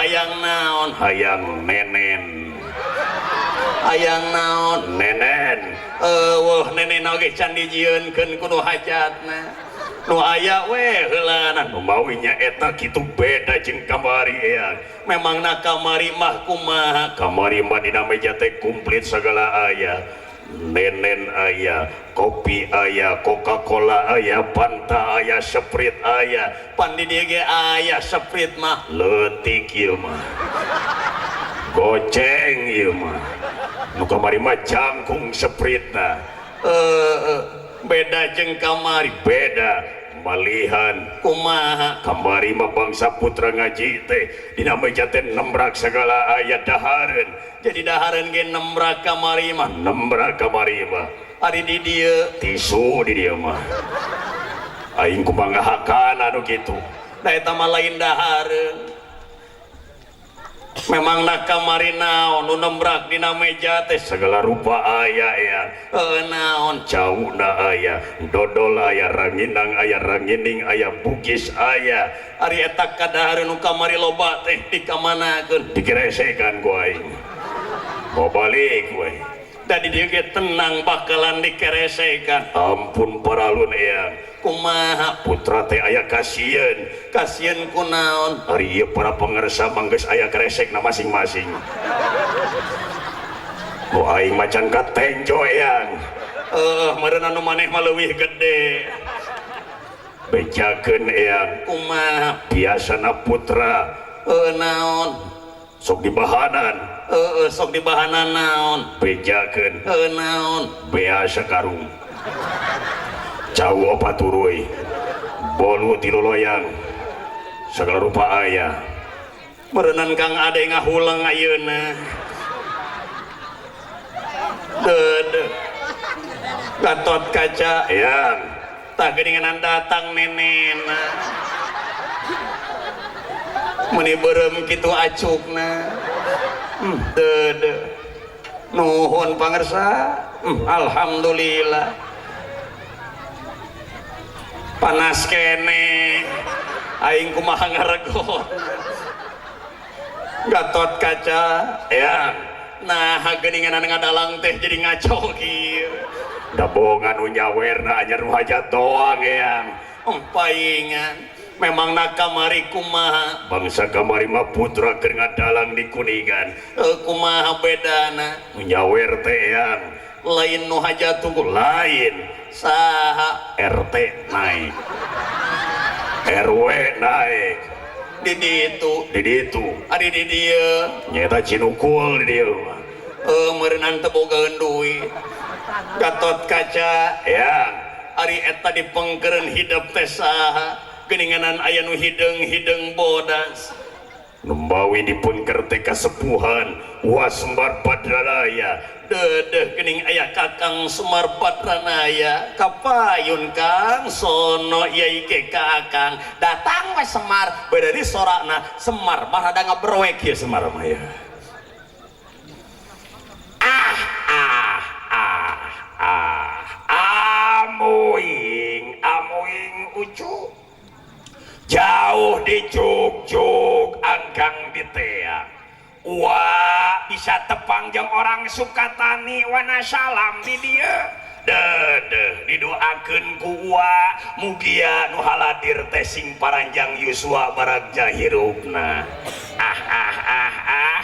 hayang naon hayang nenen hayang naon nenen wah nenen oge can dijieunkeun kudu hajatna nu aya we heulana nu mawinya eta kitu beda jeung kamari eyang memangna kamari mah kumaha kamari mah dina meja teh komplit sagala aya nenen aya kopi aya Coca-Cola aya Fanta aya Sprite aya pan di dieu ge aya Sprite mah leutik ieu mah goceng ieu mah nu kamari mah jangkung Sprite-na beda jeung kamari beda malihan kumaha kamari mah bangsa putra ngaji teh dina meja teh nembrak sagala aya dahareun jadi dahareun ge nembrak kamari mah nembrak kamari mah ari di dieu tisu di dieu mah aing kumaha ngahakan anu kitu da eta mah lain dahareun memang nak kamari naon nu nembrak dina meja teh segala rupa aya ya naon cauna aya dodol aya ranginang aya rangining aya bugis aya ari eta kadahareun nu kamari loba teh dikamanakeun dikeresekan ku aing mau balik we da di dieu ge tenang bakalan dikeresekan ampun paralun eyang kumaha putra teh aya kasieun kasieun kunaon ari ieu para pangarsa manggeus aya keresekna masing-masing ku aing macan katenjo eyang meureun anu maneh mah leuwih gede bejakeun eyang kumaha biasana putra naon sok dibahanan sok dibahanan naon bejakeun naon bea sakarung jauh apa turuy bolu tilu loyang segala rupa aya meureunan Kang Ade ngahulang ayeuna dede Gatot Kaca eyang tah geuningan datang nenena meni beureum kitu acukna dede nuhun pangarsa alhamdulillah panas kene aing kumaha ngaregot Gatot Kaca eyang nah geuningan ngadalang teh jadi ngaco kieu da bohong anu nyawerna anyar nu hajat doang eyang paingan memang nak kamari kumaha bangsa kamari mah putra keur ngadalang di Kuningan kumaha bedana nu nyawer teh eyang lain nu hajatu lain saha RT naik RW naik di ditu ari di dieu nyata cinukul di dieu meureunna teu bogaeun duit Gatot Kaca ya ari eta dipengkereun hidup teh saha geuninganan aya nu hideung bodas Nembawi dipungker teh kasepuhan Wasmar Badranaya dedeh geuning aya Kakang Semar Badranaya kapayun Kang sono yai ke Kakang datang we Semar beudeuh sorakna Semar mah rada ngaberwek ieu Semar mah ya amuing ucu jauh di juk anggang di teang wah bisa tepang jeung orang Sukatani wana salam di dia dedeh didoakeun ku wa mugia nu haladir teh sing paranjang yuswa baragja hirupna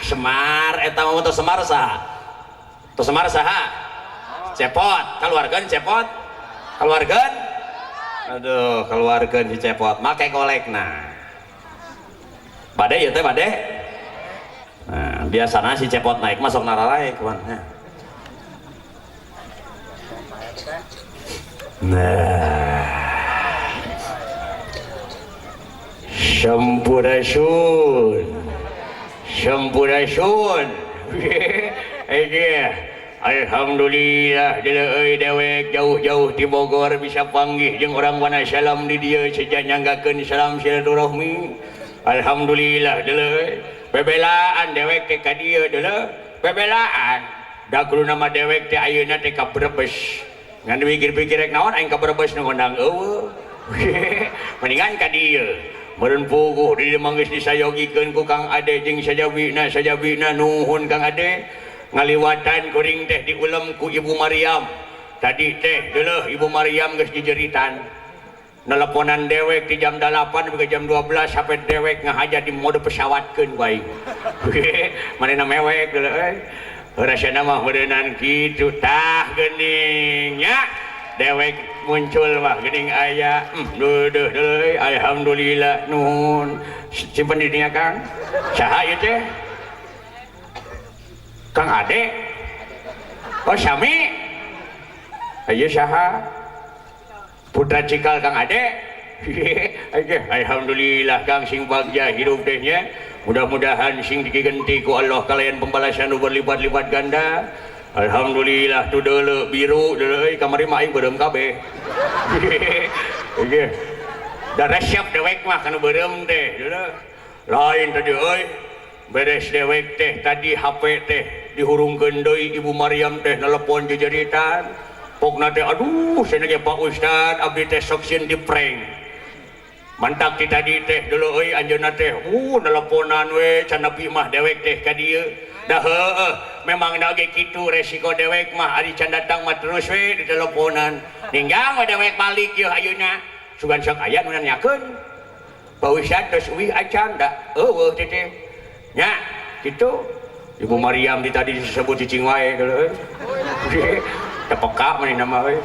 Semar eta mah teh Semar saha teh Semar saha cepot kaluargan cepot keluargan aduh keluargan si cepot make kolekna bade ya teh bade nah biasanya si cepot naik masuk nararaik nah sampurasun Alhamdulillah dewek jauh-jauh di Bogor bisa panggih jeung orang wana salam di dieu seja nyanggakeun salam silaturahmi Alhamdulillah bebelaan dewek teh ka dieu bebelaan da kudu nama dewek teh ayeuna teh ka Brebes ngan pikir-pikir rek naon aing ka Brebes nu ngundang eueuh mendingan ka dieu meureun puguh di dieu manggeus disayogikeun ku Kang Ade jeung sajabina nuhun Kang Ade ngaliwatan kuring teh diulem ku Ibu Maryam tadi teh deuleh Ibu Maryam geus dijeritan nelponan dewek di jam 8 sampai jam 12 sampai dewek ngahajat di mode pesawatkeun bae manehna mewek deuleh rasana mah beuneunan kitu tah geuning nya dewek muncul mah geuning aya deuh alhamdulillah nuhun simpen di dinya Kang saha ieu teh Kang Ade oh Syami ayo saha putra cikal Kang Ade alhamdulillah Kang sing bagja hidup teh nya mudah-mudahan sing digenti ku Allah kalayan pembalasan nu berlipat-lipat ganda alhamdulillah tu deuleu biru deuleu kamari mah aing beureum kabeh da resep dewek mah kana beureum teh deuleu lain tadi euy beres dewek teh tadi HP teh dihurungkeun deui Ibu Maryam teh nelpon jejeritan pokna teh aduh cenah Pak Ustad abdi teh sok sieun di prank mantak ti tadi teh dulu euy anjeunna teh nelponan we can nepi mah dewek teh ka dieu da heueuh memang da ge kitu resiko dewek mah ari can datang mah terus we diteleponan ninggang we dewek balik yeuh ayeuna sugan sok aya nu nanyakeun Pak Ustad geus uih acan da eueuh teh nya gitu Ibu Maryam di tadi disebut cicing wae dulu teu peka manehna mah we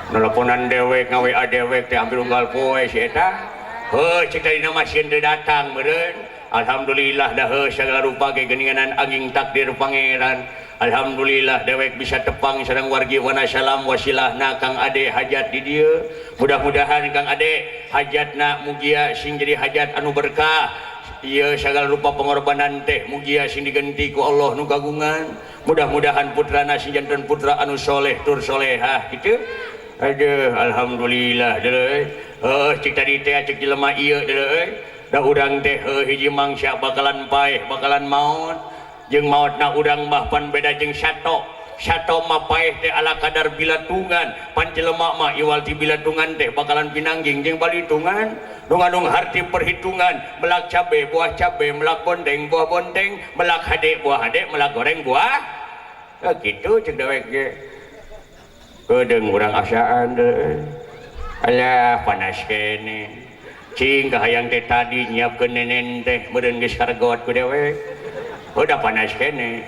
nelponan dewek ngawe dewek teh hampir unggal poe si eta heuh cek tadi nama sieun teu datang meureun alhamdulillah dah heuh sagala rupa ge geuninganan angin takdir pangeran alhamdulillah dewek bisa tepang sareng wargi wana salam wasilahna Kang Ade hajat di dieu mudah-mudahan Kang Ade hajatna mugia sing jadi hajat anu berkah ieu sagala rupa pengorbanan teh mugia sing digenti ku Allah nu kagungan mudah-mudahan putrana sing janten putra anu soleh tur solehah kitu aduh alhamdulillah deuleu cik tadi teh cek jelema ieu deuleu da urang teh hiji mangsa bakalan paeh bakalan maut jeung mautna urang mah pan beda jeung sato mah paeh teh ala kadar bilatungan pan jelema mah iwal ti bilatungan teh bakalan pinangging jeung balitungan nu ngandung harti perhitungan melak cabe buah cabe melak bondeng buah bondeng melak hade buah hade melak goreng buah gitu cek dewek ge keudeng urang asaan deui alah panas kene cing kahayang teh tadi nyiapkeun nenen teh meureun geus kargot ku dewek udah panas kene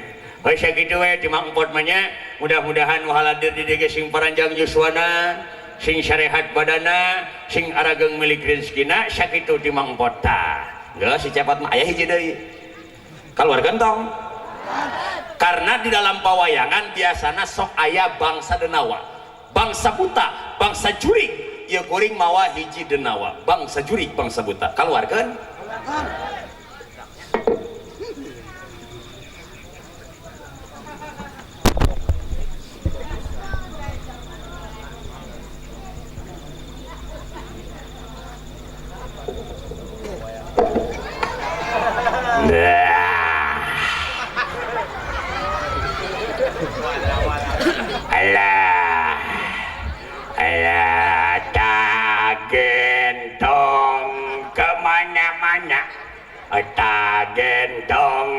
sakitu we di Mang Empot nya mudah-mudahan nu haladir di dieu sing paranjang yuswana sing sarehat badana sing arageng milik rezekina sakitu di Mang Empot tah geus si cepot mah aya hiji deui kaluar gentong karena di dalam pawayangan biasana sok aya bangsa denawa bangsa buta bangsa jurig ieu kuring mawa hiji denawa bangsa jurig bangsa buta kaluarkeun alah tak gentong kemana-mana tak gentong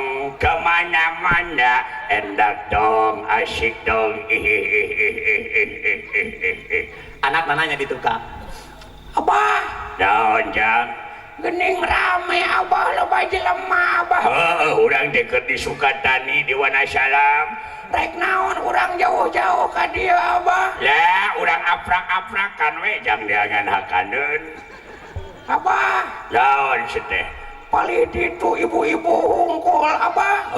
kemana-mana endak dong asyik dong anak nananya di tukang Abah daun jang gening rame Abah loba jelema Abah urang deket di Sukatani di Wanasalam rek naon urang jauh-jauh ka dieu Abah lah urang aprak-aprakan we jang diangan hakaneun Abah daun seteh palit itu ibu-ibu hungkul Abah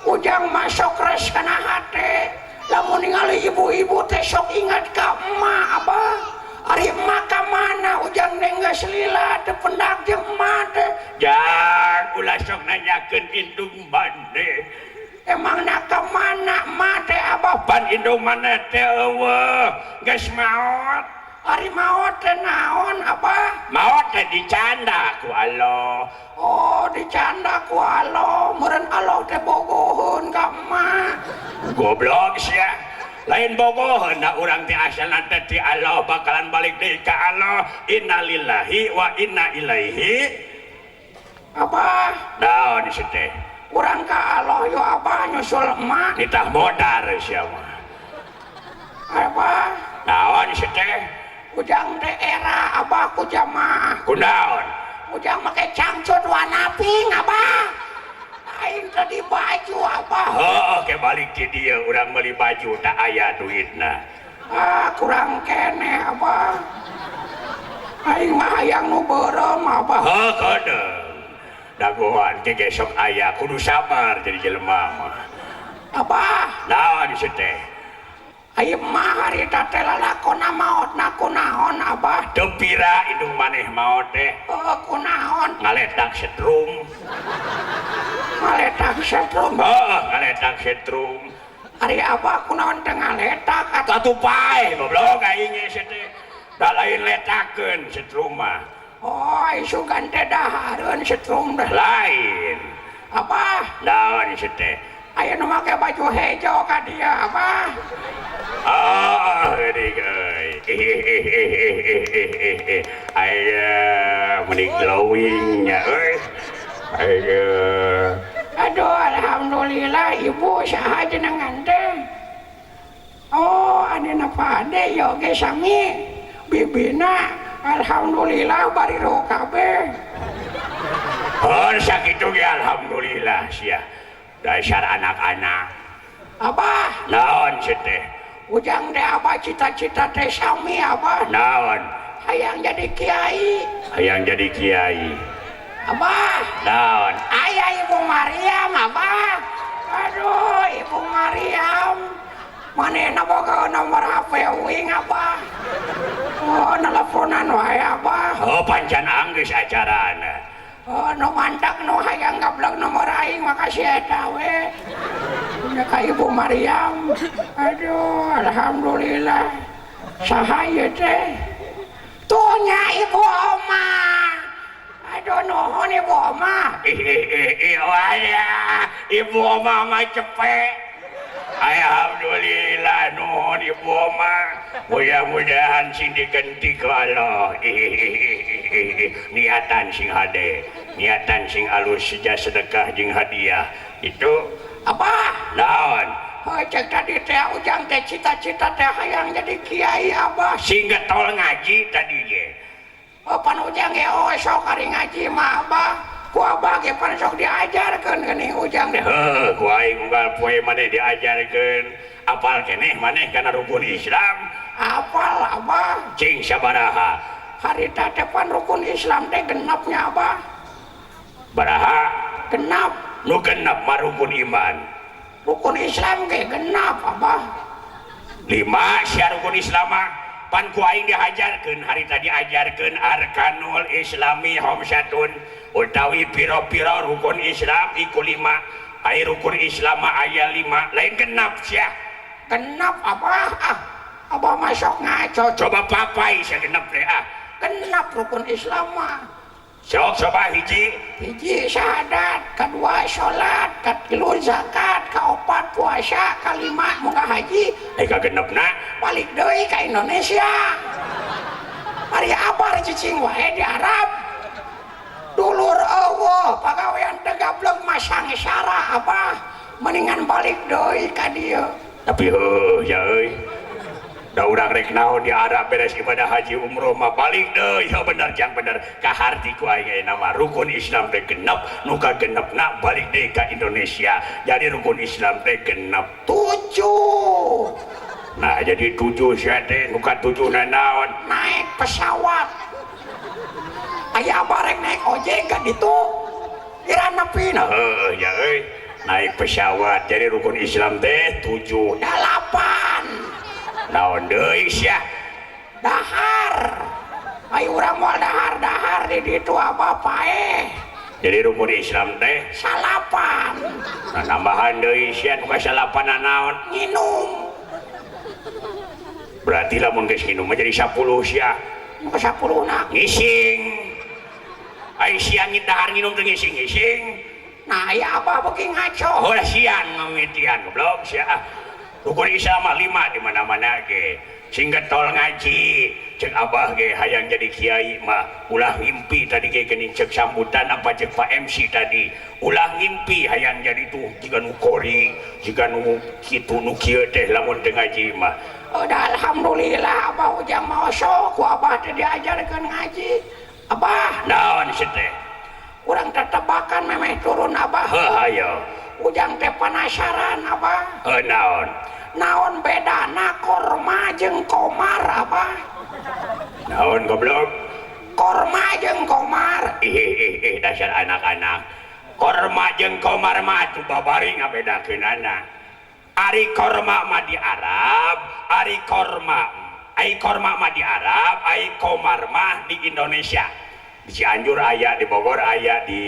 ujang masuk res kana hate lamun ningali ibu-ibu teh sok ingat ka emak Abah ari emak ka mana ujang nenggeus lila teu pendak jeung emak teh jang ulah sok nanyakeun indung mane emang nak ke mana emak teh Abah pan indung mane teh eueuh geus maot ari maot teh naon Abah maot teh dicanda ku Allah oh dicanda ku Allah meureun Allah teh bogoheun ka emak goblok sia lain bogoheun da urang teh asalna teh ti Allah bakalan balik deui ka Allah innalillahi wa inna ilaihi Abah daun seteh urang ka Allah yo Abah nyusul emak nitah modar sia mah Abah daun seteh ujang teh era Abah ku jamaah kunaon ujang make cangcut warna pink Abah aing tadi baju Abah ke balik ti dieu urang meuli baju tak aya duitna kurang kene Abah aing mah hayang nu beureum Abah kadang dagoan ke gesok aya kudu sabar jadi jelema mah Abah naon seteh ayeuna mah harita teh lalakonna maotna kunaon Abah teu pira indung maneh maot teh kunaon ngaletak setrum ngaletak setrum ngaletak setrum ari Abah kunaon teh ngaletak atuh paeh goblok aing ge seteh da lain letakeun setrum mah oh isugan teh dahareun setrum teh lain Abah naon seteh aya nu make baju hejo ka dieu Abah geuning euy aya meuni glowing nya euy aduh alhamdulillah ibu saha jenengan teh oh adina pade yo ge sami bibina alhamdulillah bari ro kabeh sakitu ge alhamdulillah sia dasar anak-anak Abah naon seteh ujang teh Abah cita-cita teh sami Abah naon hayang jadi kiai hayang jadi kiai Abah naon ayah Ibu Maryam Abah aduh Ibu Maryam manehna boga nomor HP wing Abah oh nelponan wae Abah pancan anggeus acarana nu mantak nu hayang gablek nomor aing makasih eta we punya ka Ibu Maryam aduh alhamdulillah saha ieu teh tuhnya Ibu Oma aduh nuhun Ibu Oma Ibu Oma mah cepet alhamdulillah nuhun Ibu Oma mudah-mudahan sing diganti ku Allah niatan sing hade niatan sing alus sejak sedekah jeung hadiah itu Abah naon cek tadi teh ujang teh cita-cita teh hayang jadi kiai Abah sing getol ngaji tadi ge pan ujang ge sok ari ngaji mah Abah ku abah ge pan sok diajarkeun geuning ujang deh. Heuh, ku aing unggal poe maneh diajarkeun apal keneh maneh kana rukun Islam. Apal abah? Cing sabaraha? Harita teh pan rukun Islam teh genepnya abah. Baraha? Genap. Nu genep mah rukun iman. Rukun Islam ge genap abah. 5 sia rukun Islam mah pan ku aing diajarkeun harita diajarkeun arkanul islami khamsatun utawi pira-pira rukun Islam iku 5. Ai rukun Islam mah aya 5 lain genap sia. Genap abah. Abah masuk ngaco. Coba papai sia genep teh Genap rukun Islam mah. Sok coba hiji. Hiji syahadat, kedua sholat, ketilu zakat, keempat puasa, kelima munggah haji. Eka genepna Balik deui ka Indonesia. Ari abar cicing wae di Arab. Dulur eueuh pagawean teh gablek masang syara abah. Mendingan balik deui ka dieu. tapi heuh ya euy da urang rek naon di Arab beres ibadah haji umroh mah balik deui ya bener jang bener ka harti ku aing nama rukun Islam teh genep nu kagenepna balik deui ka Indonesia jadi rukun Islam teh genep 7. nah jadi 7 sia teh nu katujuna naon Naik pesawat. Aya bareng naik ojek ka ditu. Ira nepina. heuh ya euy naik pesawat jadi rukun Islam teh 7 8. naon deui sia Dahar. Ayo urang moal dahar-dahar di ditu abah paeh. jadi rukun Islam teh Salapan. nah nambahan deui sia nu kasalapan naon Nginum. berarti lamun geus nginum mah jadi 10 sia Nu ka 10 na. ngising ai sia dahar nginum teh ngising-ngising Nah, ya abah beuki ngaco. oh lah sian mamitian goblok sia rukun Islam mah 5 di mana-mana ge sing getol ngaji cek abah ge hayang jadi kiai mah ulah ngimpi tadi ge geuning cek sambutan apa cek Pak MC tadi ulah ngimpi hayang jadi tuh jika nu kori jika nu kitu nu kieu teh lamun teu ngaji mah Udah alhamdulillah abah ujang maosok ku abah teh diajarkeun ngaji. Abah, naon sih teh urang tetebakan memeh turun abah. heuh hayo Ujang teh penasaran abah. naon Naon bedana korma jeung komar abah? naon goblok Korma jeung komar. Dasar anak-anak korma jeung komar mah atuh babari ngabedakeunana ari korma mah di Arab ari korma ai korma mah di Arab ai komar mah di Indonesia di Cianjur aya di Bogor aya di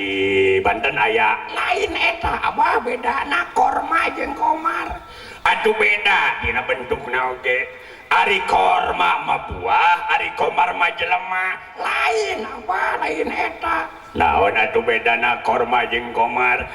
Banten aya Lain eta abah bedana korma jeung komar. atuh beda dina bentukna oge ari korma mah buah ari komar mah jelema Lain abah lain eta. naon atuh bedana korma jeung komar